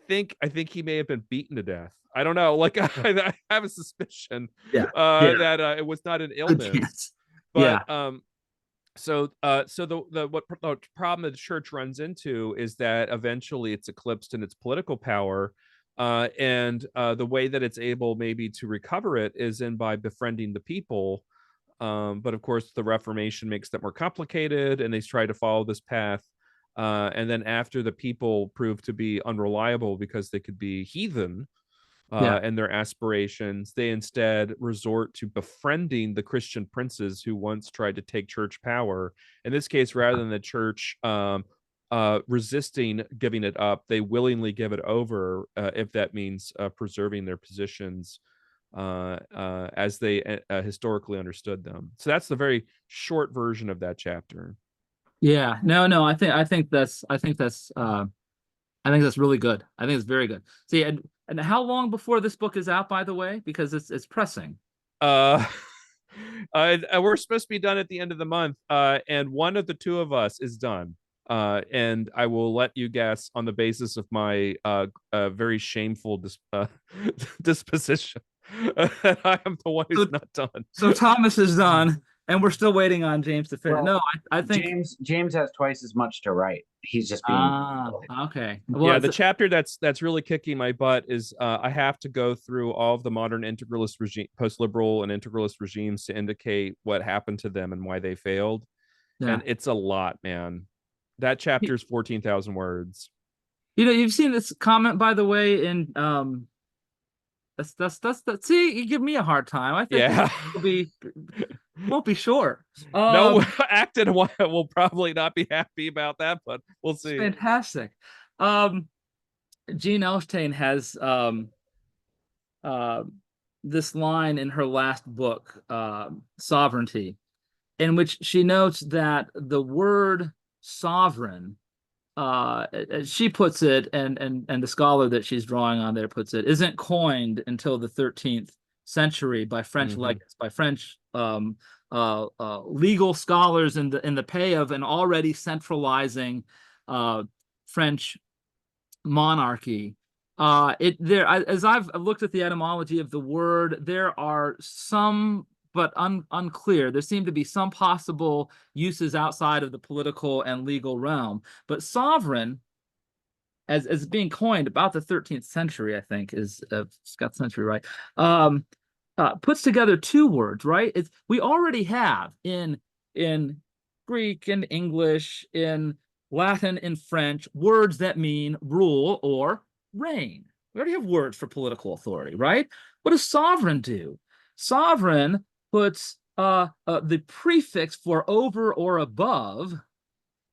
he may have been beaten to death. I don't know. Like I have a suspicion that it was not an illness. But so the problem that the church runs into is that eventually it's eclipsed in its political power. And the way that it's able maybe to recover it is by befriending the people. But of course, the Reformation makes that more complicated, and they try to follow this path. And then after the people prove to be unreliable because they could be heathen and their aspirations, they instead resort to befriending the Christian princes who once tried to take church power. In this case, rather than the church resisting giving it up, they willingly give it over if that means preserving their positions as they historically understood them. So that's the very short version of that chapter. Yeah, no, I think that's really good. I think it's very good. See, and how long before this book is out, by the way? Because it's pressing. Uh, we're supposed to be done at the end of the month, and one of the two of us is done. And I will let you guess on the basis of my very shameful disposition. I am the one who's not done. So Thomas is done, and we're still waiting on James to finish. Well, No, I think James has twice as much to write. He's just being okay. Well, yeah, the chapter that's really kicking my butt is I have to go through all of the modern integralist regime, post-liberal and integralist regimes to indicate what happened to them and why they failed. yeah. And it's a lot, man. That chapter is 14,000 words. You know, you've seen this comment, by the way, in that's see, you give me a hard time. I think Yeah. won't be short. No, Acton will probably not be happy about that, but we'll see. Fantastic. Jean Elshtain has this line in her last book, Sovereignty, in which she notes that the word sovereign, she puts it, and the scholar that she's drawing on there puts it, isn't coined until the 13th century by French legates, by French legal scholars in the pay of an already centralizing French monarchy. As I've looked at the etymology of the word, there are some, but unclear. There seem to be some possible uses outside of the political and legal realm. But sovereign, as being coined about the 13th century, I think, is Scott's century, right? Puts together two words, right? We already have in Greek, in English, in Latin, in French, words that mean rule or reign. We already have words for political authority, right? What does sovereign do? Sovereign puts the prefix for over or above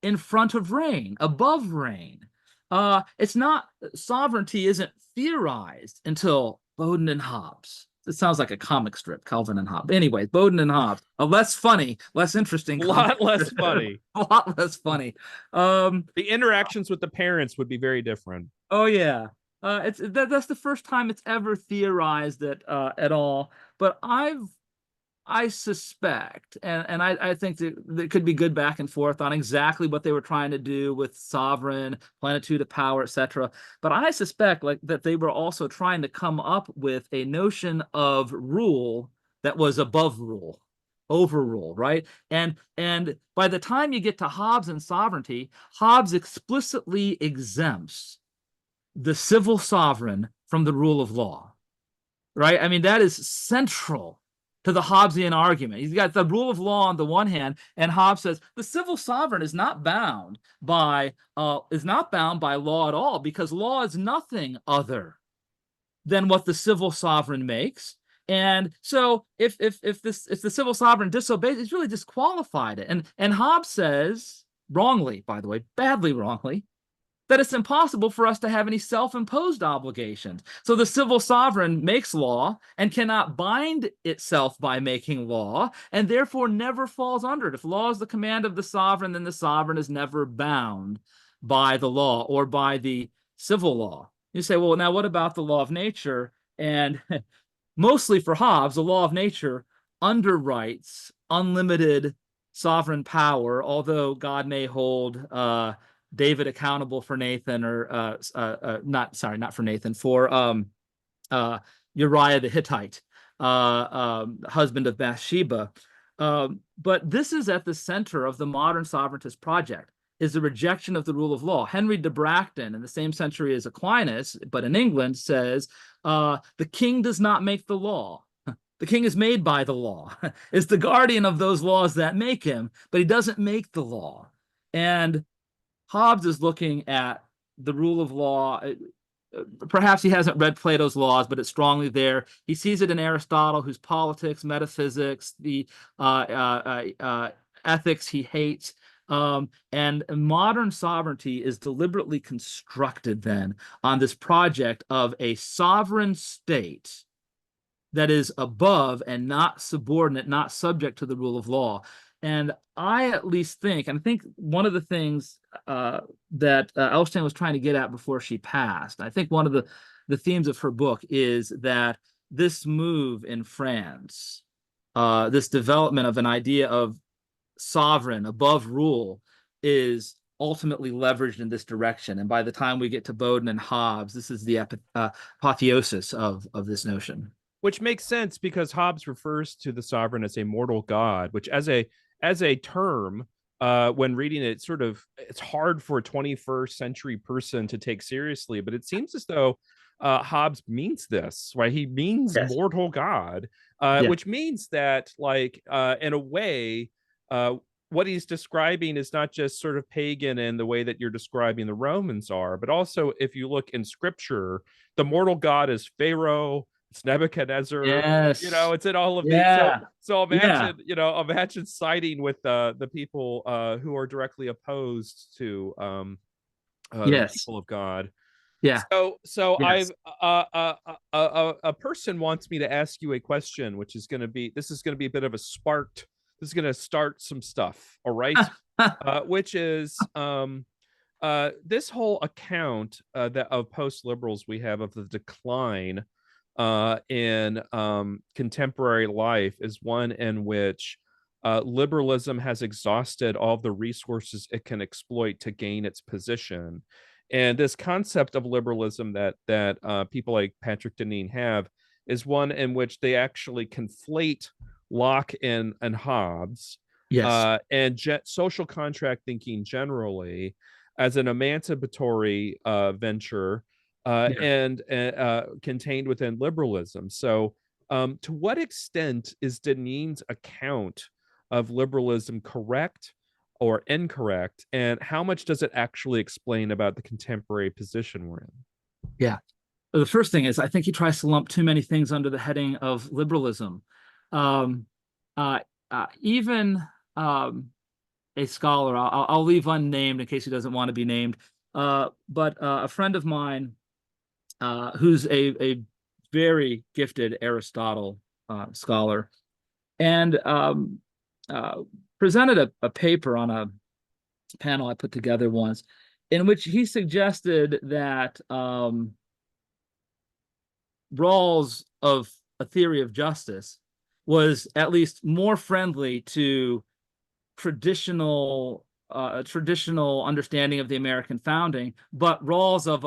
in front of reign, above reign. It's not, sovereignty isn't theorized until Bowden and Hobbes. It sounds like a comic strip, Calvin and Hobbes. Anyway, Bowden and Hobbes, a less funny, less interesting. A lot less funny. A lot less funny. The interactions with the parents would be very different. Oh yeah, that's the first time it's ever theorized at all. But I suspect, and I think that there could be good back and forth on exactly what they were trying to do with sovereign, plenitude of power, etc. But I suspect that they were also trying to come up with a notion of rule that was above rule, over rule, right? And by the time you get to Hobbes and sovereignty, Hobbes explicitly exempts the civil sovereign from the rule of law, right? I mean, that is central to the Hobbesian argument. He's got the rule of law on the one hand, and Hobbes says the civil sovereign is not bound by law at all, because law is nothing other than what the civil sovereign makes. And so if the civil sovereign disobeys, it's really disqualified it. And Hobbes says, wrongly, by the way, badly wrongly, that it's impossible for us to have any self-imposed obligations. So the civil sovereign makes law and cannot bind itself by making law, and therefore never falls under it. If law is the command of the sovereign, then the sovereign is never bound by the law or by the civil law. You say, well, now what about the law of nature? And mostly for Hobbes, the law of nature underwrites unlimited sovereign power, although God may hold David accountable for Nathan, or not for Nathan, for Uriah the Hittite, husband of Bathsheba. But this is at the center of the modern sovereigntist project, is the rejection of the rule of law. Henry de Bracton, in the same century as Aquinas, but in England, says the king does not make the law. The king is made by the law, is the guardian of those laws that make him, but he doesn't make the law. And Hobbes is looking at the rule of law. Perhaps he hasn't read Plato's Laws, but it's strongly there. He sees it in Aristotle, whose politics, metaphysics, the ethics he hates. And modern sovereignty is deliberately constructed then on this project of a sovereign state that is above and not subordinate, not subject to the rule of law. And I at least think, and I think one of the things that Elshtain was trying to get at before she passed, I think one of the themes of her book is that this move in France, this development of an idea of sovereign above rule, is ultimately leveraged in this direction. And by the time we get to Bowdoin and Hobbes, this is the apotheosis of this notion. Which makes sense because Hobbes refers to the sovereign as a mortal god, which as a term, when reading it, it's hard for a 21st century person to take seriously. But it seems as though Hobbes means this, right? He means mortal god, which means that, like, in a way, what he's describing is not just sort of pagan in the way that you're describing the Romans are, but also if you look in scripture, the mortal god is Pharaoh, it's Nebuchadnezzar, it's in all of these. So imagine, imagine siding with the people who are directly opposed to the people of God. So I've a person wants me to ask you a question, which is going to be a bit of a sparked. This is going to start some stuff, all right? Which is this whole account that of post-liberals we have of the decline in contemporary life is one in which liberalism has exhausted all the resources it can exploit to gain its position. And this concept of liberalism that people like Patrick Deneen have is one in which they actually conflate Locke and Hobbes, and social contract thinking generally as an emancipatory venture and contained within liberalism. So to what extent is Deneen's account of liberalism correct or incorrect, and how much does it actually explain about the contemporary position we're in? Yeah. The first thing is, I think he tries to lump too many things under the heading of liberalism. Even a scholar, I'll leave unnamed in case he doesn't want to be named, but a friend of mine who's a very gifted Aristotle scholar, and presented a paper on a panel I put together once, in which he suggested that Rawls of A Theory of Justice was at least more friendly to traditional understanding of the American founding, but Rawls of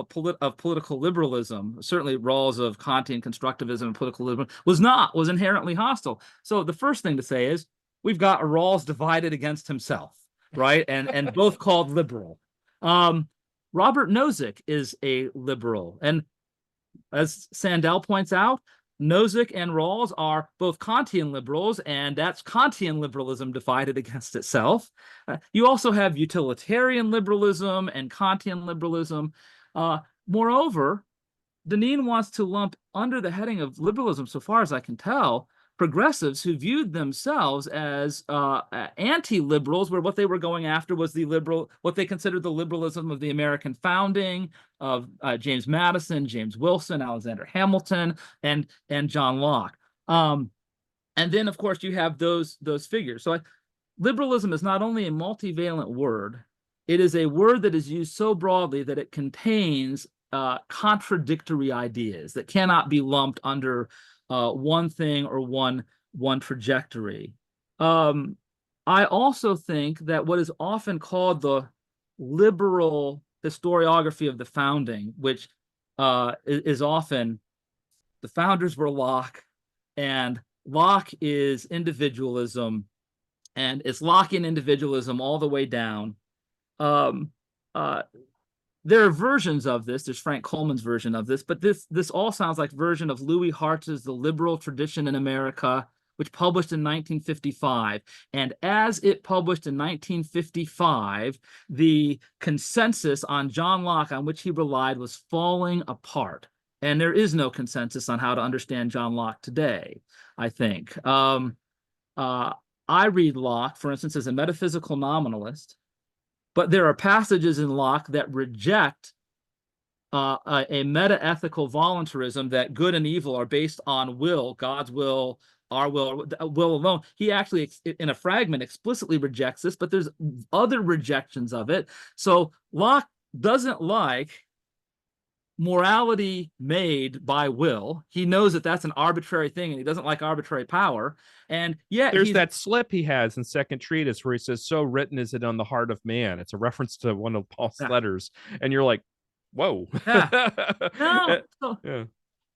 political liberalism, certainly Rawls of Kantian constructivism and political liberalism, was inherently hostile. So the first thing to say is we've got Rawls divided against himself, right? And both called liberal. Robert Nozick is a liberal, and as Sandel points out, Nozick and Rawls are both Kantian liberals, and that's Kantian liberalism divided against itself. You also have utilitarian liberalism and Kantian liberalism. Moreover, Deneen wants to lump under the heading of liberalism, so far as I can tell, progressives who viewed themselves as anti-liberals, where what they were going after was what they considered the liberalism of the American founding, of James Madison, James Wilson, Alexander Hamilton, and John Locke. And then, of course, you have those figures. So liberalism is not only a multivalent word, it is a word that is used so broadly that it contains contradictory ideas that cannot be lumped under one thing or one trajectory. I also think that what is often called the liberal historiography of the founding, which is often the founders were Locke, and Locke is individualism, and it's Lockean individualism all the way down. There are versions of this. There's Frank Coleman's version of this, but this all sounds like version of Louis Hartz's The Liberal Tradition in America, which published in 1955. And as it published in 1955, the consensus on John Locke on which he relied was falling apart. And there is no consensus on how to understand John Locke today, I think. I read Locke, for instance, as a metaphysical nominalist, but there are passages in Locke that reject a meta-ethical voluntarism that good and evil are based on will, God's will, our will alone. He actually, in a fragment, explicitly rejects this, but there's other rejections of it. So Locke doesn't like morality made by will. He knows that that's an arbitrary thing, and he doesn't like arbitrary power. And yet there's that slip he has in Second Treatise where he says, "So written is it on the heart of man." It's a reference to one of Paul's letters, and you're like, "Whoa!" Yeah. No, yeah.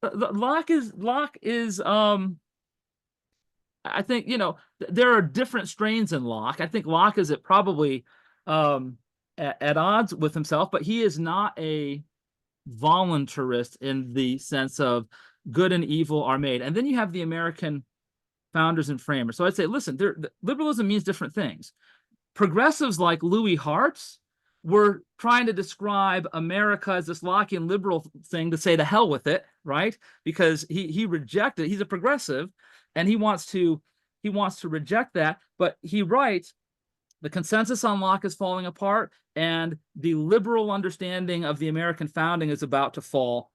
Locke is I think, there are different strains in Locke. I think Locke is probably at odds with himself, but he is not a voluntarist in the sense of good and evil are made. And then you have the American founders and framers. So I'd say, listen, liberalism means different things. Progressives like Louis Hartz were trying to describe America as this Lockean liberal thing to say to hell with it, right? Because he rejected it. He's a progressive, and he wants to reject that. But he writes, the consensus on Locke is falling apart, and the liberal understanding of the American founding is about to fall.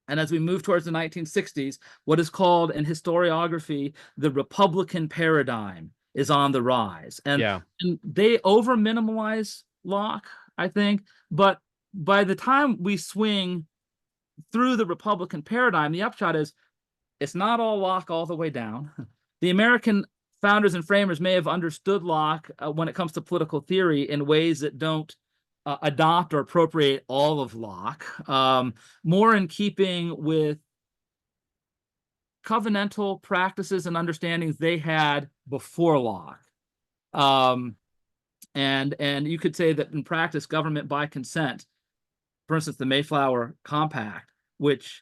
And as we move towards the 1960s, what is called in historiography the Republican paradigm is on the rise. And they over-minimalize Locke, I think. But by the time we swing through the Republican paradigm, the upshot is it's not all Locke all the way down. The American founders and framers may have understood Locke when it comes to political theory in ways that don't adopt or appropriate all of Locke, more in keeping with covenantal practices and understandings they had before Locke. And you could say that in practice, government by consent, for instance, the Mayflower Compact, which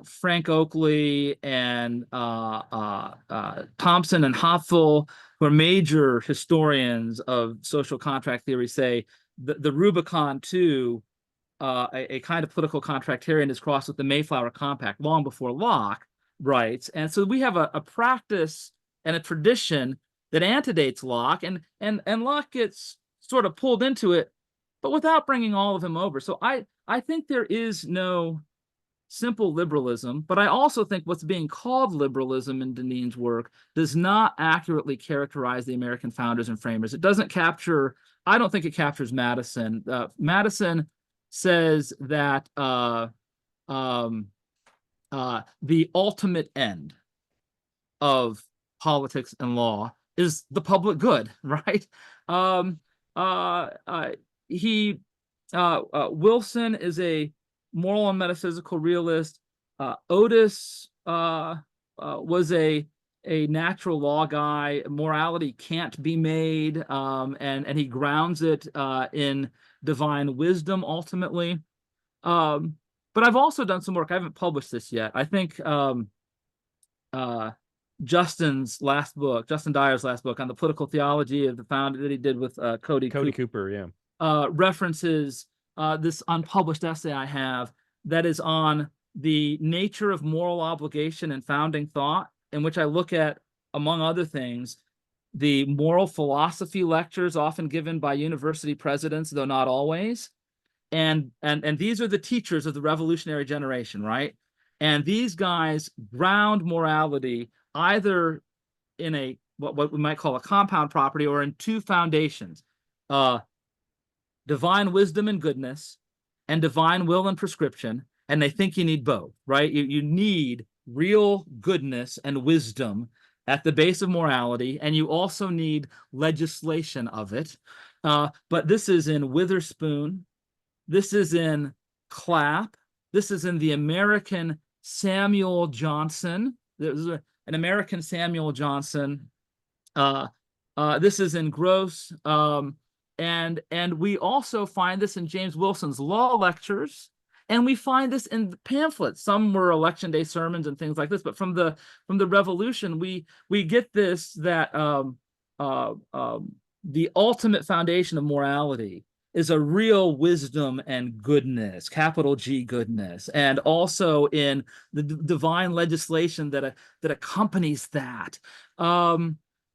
Frank Oakley and Thompson and Hopful, who are major historians of social contract theory, say the Rubicon to a kind of political contractarian is crossed with the Mayflower Compact long before Locke writes. And so we have a practice and a tradition that antedates Locke, and Locke gets sort of pulled into it, but without bringing all of him over. So I think there is no simple liberalism, but I also think what's being called liberalism in Deneen's work does not accurately characterize the American founders and framers. It doesn't capture, I don't think it captures Madison. Madison says that the ultimate end of politics and law is the public good, right? Wilson is a moral and metaphysical realist. Otis was a natural law guy. Morality can't be made, and he grounds it in divine wisdom ultimately. But I've also done some work. I haven't published this yet. I think Justin Dyer's last book on the political theology of the founder that he did with Cody Cooper, references this unpublished essay I have that is on the nature of moral obligation and founding thought, in which I look at, among other things, the moral philosophy lectures often given by university presidents, though not always. And these are the teachers of the revolutionary generation, right? And these guys ground morality either in what we might call a compound property, or in two foundations: divine wisdom and goodness, and divine will and prescription. And they think you need both, right? You need real goodness and wisdom at the base of morality, and you also need legislation of it. But this is in Witherspoon, this is in Clapp, this is in the American Samuel Johnson. There's an American Samuel Johnson. This is in Gross. And we also find this in James Wilson's law lectures, and we find this in pamphlets. Some were election day sermons and things like this, but from the Revolution, we get this, that the ultimate foundation of morality is a real wisdom and goodness, capital G goodness, and also in the divine legislation that accompanies that.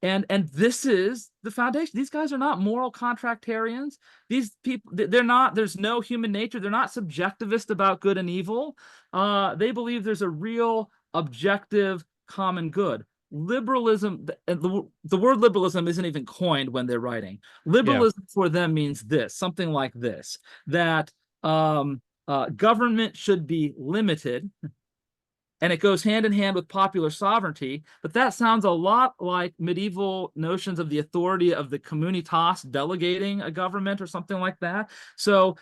And this is the foundation. These guys are not moral contractarians. These people, they're not, there's no human nature. They're not subjectivist about good and evil. They believe there's a real objective common good. Liberalism, the word liberalism isn't even coined when they're writing. Liberalism for them means this, something like this, that government should be limited, and it goes hand in hand with popular sovereignty, but that sounds a lot like medieval notions of the authority of the communitas delegating a government or something like that. So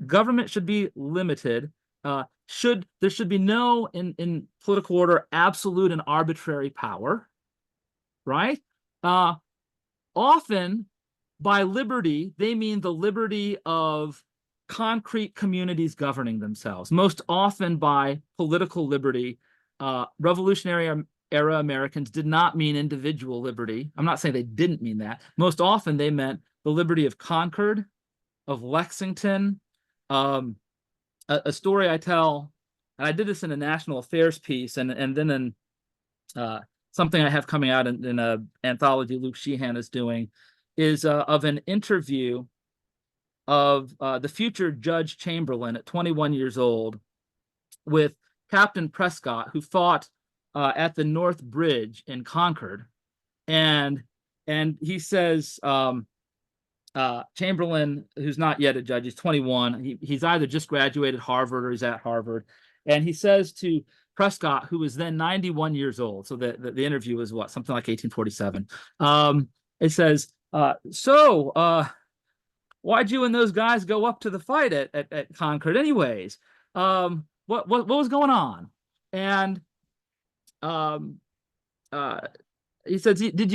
government should be limited. There should be no, in political order, absolute and arbitrary power, right? Often, by liberty, they mean the liberty of concrete communities governing themselves. Most often by political liberty, Revolutionary era Americans did not mean individual liberty. I'm not saying they didn't mean that. Most often they meant the liberty of Concord, of Lexington. A story I tell, and I did this in a national affairs piece, and then in something I have coming out in an anthology Luke Sheehan is doing, is of an interview of the future Judge Chamberlain at 21 years old with Captain Prescott, who fought at the North Bridge in Concord. And he says, Chamberlain, who's not yet a judge, he's 21. He's either just graduated Harvard or he's at Harvard. And he says to Prescott, who was then 91 years old, so the interview was what, something like 1847. It says, why'd you and those guys go up to the fight at Concord anyways? What was going on? And he says, did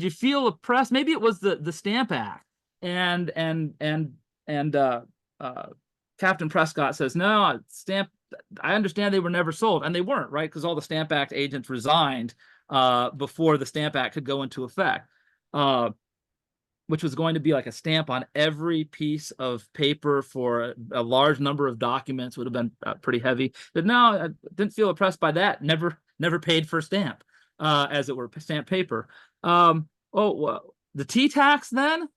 you feel oppressed? Maybe it was the Stamp Act. And Captain Prescott says, no, I understand they were never sold, and they weren't, right? Because all the Stamp Act agents resigned before the Stamp Act could go into effect. Which was going to be like a stamp on every piece of paper for a large number of documents, would have been pretty heavy. But no, I didn't feel oppressed by that. Never paid for stamp, as it were, stamp paper. The tea tax then?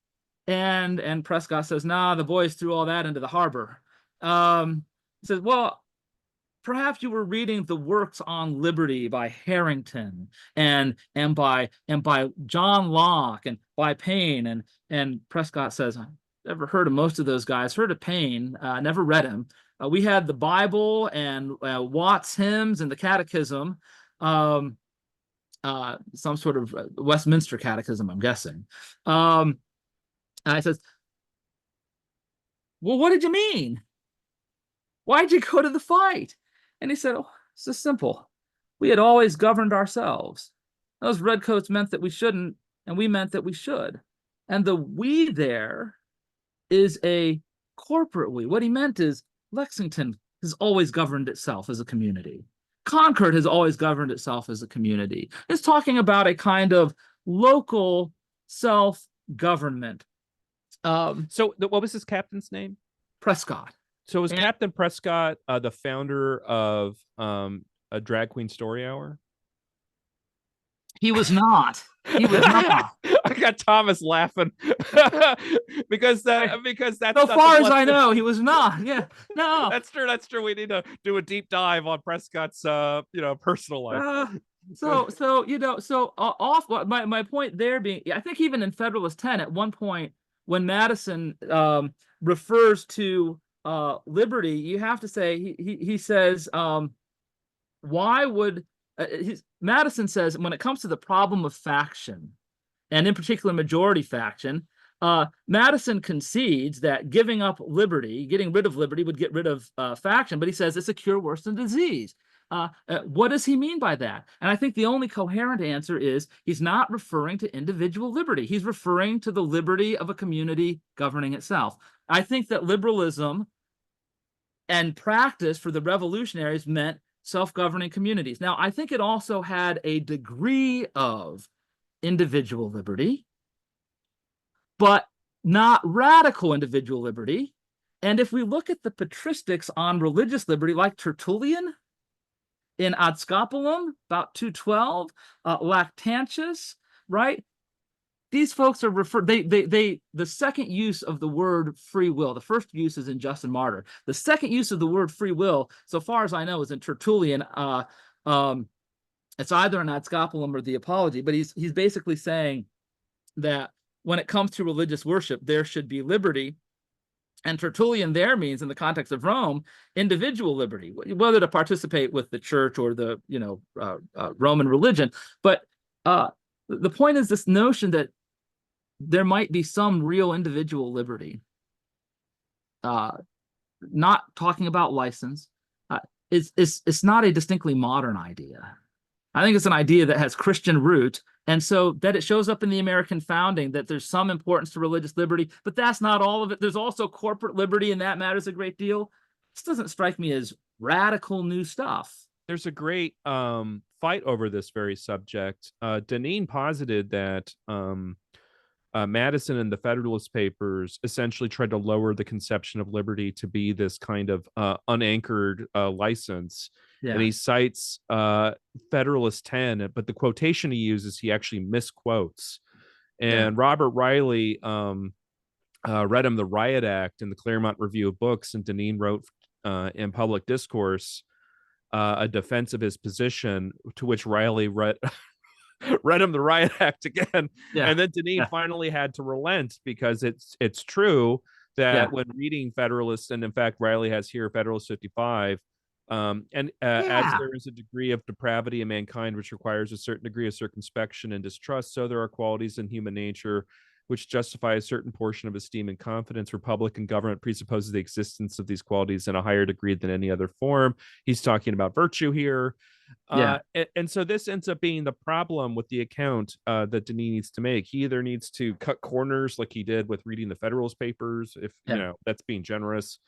And Prescott says, nah, the boys threw all that into the harbor. He says, well, perhaps you were reading the works on liberty by Harrington and by John Locke and by Paine. And Prescott says, I've never heard of most of those guys, heard of Paine, never read him. We had the Bible and Watts' hymns and the Catechism, some sort of Westminster Catechism, I'm guessing. And I says, well, what did you mean? Why'd you go to the fight? And he said, oh, it's just simple. We had always governed ourselves. Those redcoats meant that we shouldn't, and we meant that we should. And the we there is a corporate we. What he meant is Lexington has always governed itself as a community. Concord has always governed itself as a community. It's talking about a kind of local self-government. So what was his captain's name? Prescott. So was Captain Prescott the founder of a drag queen story hour? He was not. He was not. I got Thomas laughing because that's so far as I know, he was not. Yeah, no, that's true. That's true. We need to do a deep dive on Prescott's personal life. My point there being, I think even in Federalist 10 at one point when Madison refers to liberty, you have to say he says, why would Madison says when it comes to the problem of faction, and in particular majority faction, Madison concedes that giving up liberty, getting rid of liberty, would get rid of faction, but he says it's a cure worse than disease. What does he mean by that? And I think the only coherent answer is he's not referring to individual liberty. He's referring to the liberty of a community governing itself. I think that liberalism and practice for the revolutionaries meant self-governing communities. Now, I think it also had a degree of individual liberty, but not radical individual liberty. And if we look at the patristics on religious liberty, like Tertullian, in Ad Scapulum, about 212, Lactantius, right? These folks are the second use of the word free will. The first use is in Justin Martyr. The second use of the word free will, so far as I know, is in Tertullian. It's either in Ad Scapulum or the Apology, but he's basically saying that when it comes to religious worship, there should be liberty. And Tertullian there means, in the context of Rome, individual liberty, whether to participate with the church or the Roman religion. But the point is this notion that there might be some real individual liberty. Not talking about license. It's not a distinctly modern idea. I think it's an idea that has Christian root, and so that it shows up in the American founding that there's some importance to religious liberty, but that's not all of it. There's also corporate liberty, and that matters a great deal. This doesn't strike me as radical new stuff. There's a great fight over this very subject. Deneen posited that Madison and the Federalist Papers essentially tried to lower the conception of liberty to be this kind of unanchored license. Yeah. And he cites Federalist 10, but the quotation he uses, he actually misquotes. And Robert Riley read him the Riot Act in the Claremont Review of Books, and Deneen wrote in Public Discourse a defense of his position, to which Riley read him the Riot Act again. And then Deneen finally had to relent, because it's true that when reading Federalist, and in fact Riley has here Federalist 55, as there is a degree of depravity in mankind which requires a certain degree of circumspection and distrust, so there are qualities in human nature which justify a certain portion of esteem and confidence. Republican government presupposes the existence of these qualities in a higher degree than any other form. He's talking about virtue here. And so this ends up being the problem with the account that Deneen needs to make. He either needs to cut corners like he did with reading the Federalist Papers, if you know that's being generous.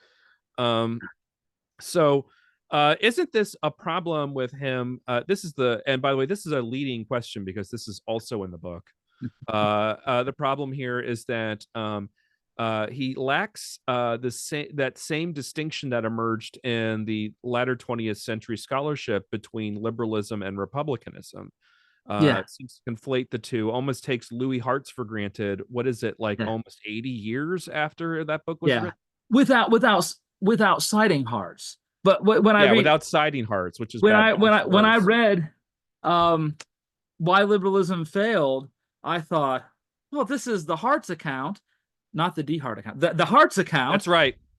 Isn't this a problem with him? And by the way, this is a leading question, because this is also in the book. The problem here is that he lacks that same distinction that emerged in the latter 20th century scholarship between liberalism and republicanism. It seems to conflate the two, almost takes Louis Hartz for granted. What is it, like almost 80 years after that book was written? Without citing Hartz. But when I read, without citing Hartz, which is when I read Why Liberalism Failed, I thought, well, this is the Hartz account, not the DeHart account. The Hartz account.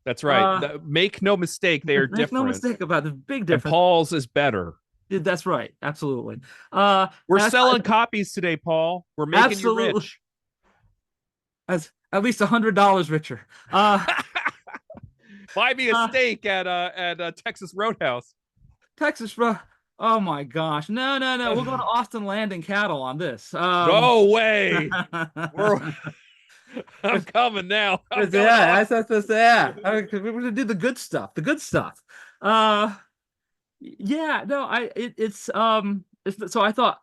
That's right. Make no mistake, they are different. Make no mistake about the big difference. And Paul's is better. That's right. Absolutely. We're selling copies today, Paul. We're making you rich. As at least $100 richer. Buy me a steak at Texas Roadhouse. Oh my gosh. No. We'll go to Austin Landing Cattle on this. No way. I'm coming now. We're going to do the good stuff. So I thought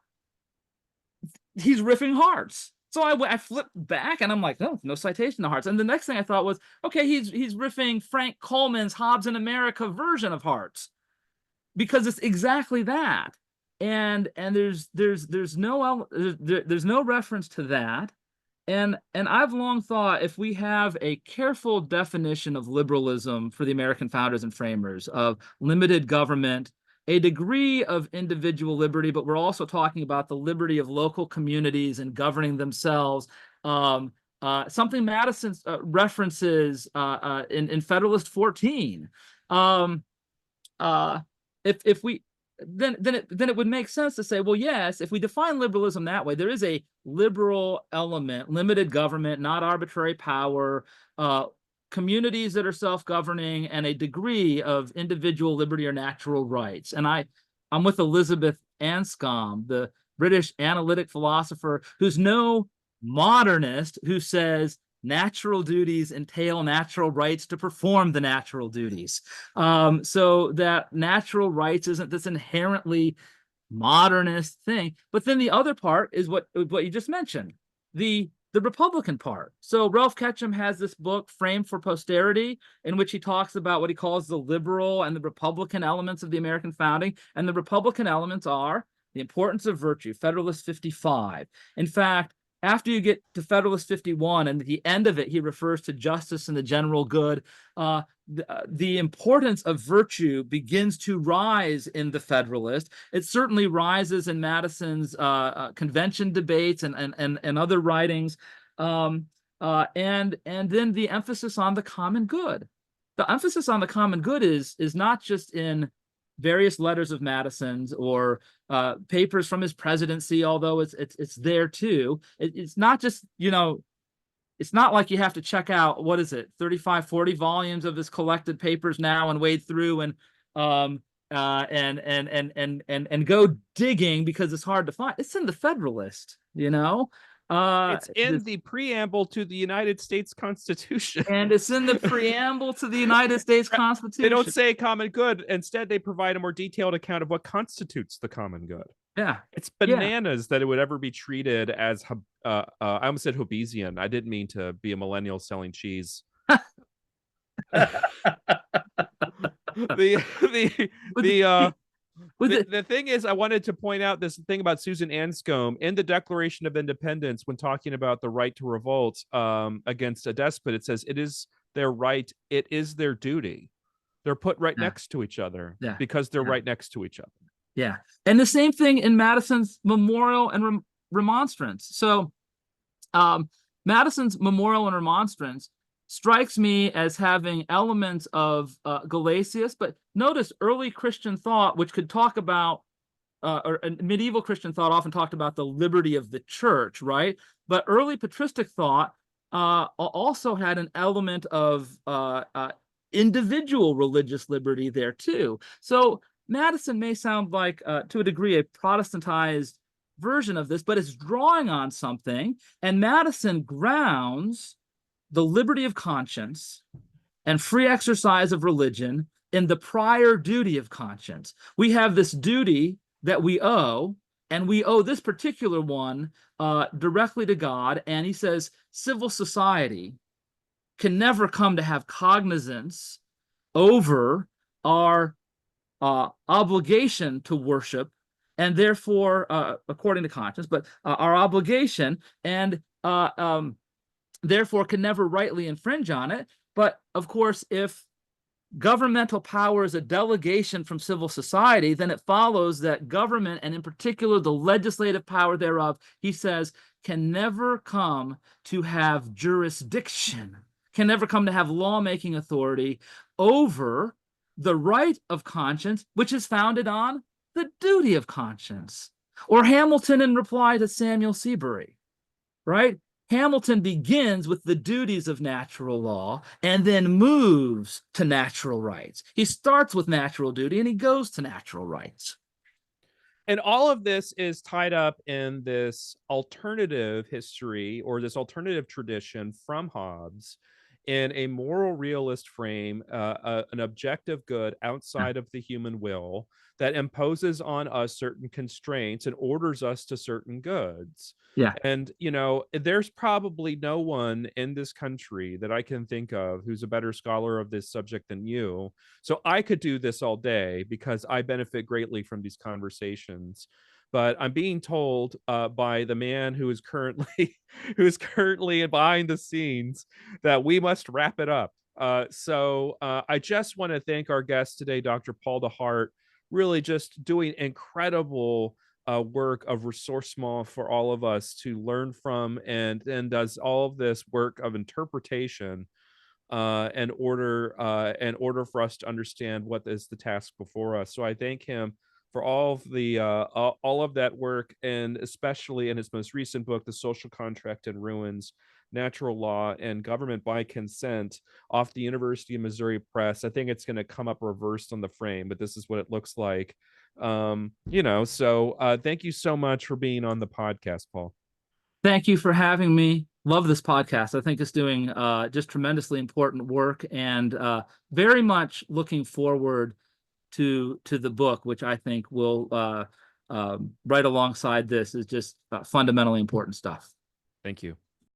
he's riffing Hartz. So I flipped back, and I'm like, no citation to Hartz. And the next thing I thought was, okay, he's riffing Frank Coleman's Hobbs in America version of Hartz, because it's exactly that. And there's no reference to that. And I've long thought, if we have a careful definition of liberalism for the American founders and framers, of limited government, a degree of individual liberty, but we're also talking about the liberty of local communities and governing themselves. Something Madison references in Federalist 14. If we then it would make sense to say, well, yes, if we define liberalism that way, there is a liberal element, limited government, not arbitrary power, communities that are self-governing, and a degree of individual liberty or natural rights. And I'm with Elizabeth Anscombe, the British analytic philosopher, who's no modernist, who says natural duties entail natural rights to perform the natural duties. So that natural rights isn't this inherently modernist thing. But then the other part is what you just mentioned. The the Republican part. So Ralph Ketchum has this book, Framed for Posterity, in which he talks about what he calls the liberal and the Republican elements of the American founding. And the Republican elements are the importance of virtue, Federalist 55. In fact, after you get to Federalist 51, and at the end of it, he refers to justice and the general good. The importance of virtue begins to rise in the Federalist. It certainly rises in Madison's convention debates and other writings, and then the emphasis on the common good. The emphasis on the common good is not just in various letters of Madison's or papers from his presidency, although it's there too. It's not just, it's not like you have to check out, 35, 40 volumes of his collected papers now and wade through and go digging because it's hard to find. It's in the Federalist, It's in the preamble to the United States Constitution. And it's in the preamble to the United States Constitution. They don't say common good. Instead, they provide a more detailed account of what constitutes the common good. Yeah. It's bananas that it would ever be treated as, I almost said Hobbesian. I didn't mean to be a millennial selling cheese. The thing is, I wanted to point out this thing about Susan Anscombe in the Declaration of Independence when talking about the right to revolt against a despot. It says it is their right, it is their duty. They're put right next to each other because they're right next to each other. Yeah, and the same thing in Madison's Memorial and Remonstrance. So Madison's Memorial and Remonstrance strikes me as having elements of Galasius, but notice early Christian thought, which could talk about, or medieval Christian thought often talked about the liberty of the church, right? But early patristic thought also had an element of individual religious liberty there too. So Madison may sound like, to a degree, a Protestantized version of this, but it's drawing on something, and Madison grounds the liberty of conscience and free exercise of religion in the prior duty of conscience. We have this duty that we owe, and we owe this particular one directly to God. And he says civil society can never come to have cognizance over our obligation to worship, and therefore, according to conscience, but our obligation, and therefore can never rightly infringe on it. But of course, if governmental power is a delegation from civil society, then it follows that government, and in particular the legislative power thereof, he says, can never come to have jurisdiction, can never come to have lawmaking authority over the right of conscience, which is founded on the duty of conscience. Or Hamilton in reply to Samuel Seabury, right? Hamilton begins with the duties of natural law and then moves to natural rights. He starts with natural duty and he goes to natural rights. And all of this is tied up in this alternative history or this alternative tradition from Hobbes in a moral realist frame, an objective good outside of the human will that imposes on us certain constraints and orders us to certain goods. Yeah. And, there's probably no one in this country that I can think of who's a better scholar of this subject than you. So I could do this all day because I benefit greatly from these conversations. But I'm being told by the man who is currently behind the scenes that we must wrap it up. So I just want to thank our guest today, Dr. Paul DeHart, really just doing incredible work of ressourcement for all of us to learn from, and does all of this work of interpretation in order for us to understand what is the task before us. So I thank him for all of that work, and especially in his most recent book, The Social Contract in Ruins, Natural Law and Government by Consent, off the University of Missouri Press. I think it's going to come up reversed on the frame, but this is what it looks like. So thank you so much for being on the podcast, Paul. Thank you for having me. Love this podcast. I think it's doing just tremendously important work, and very much looking forward to the book, which I think will right alongside this is just fundamentally important stuff. Thank you.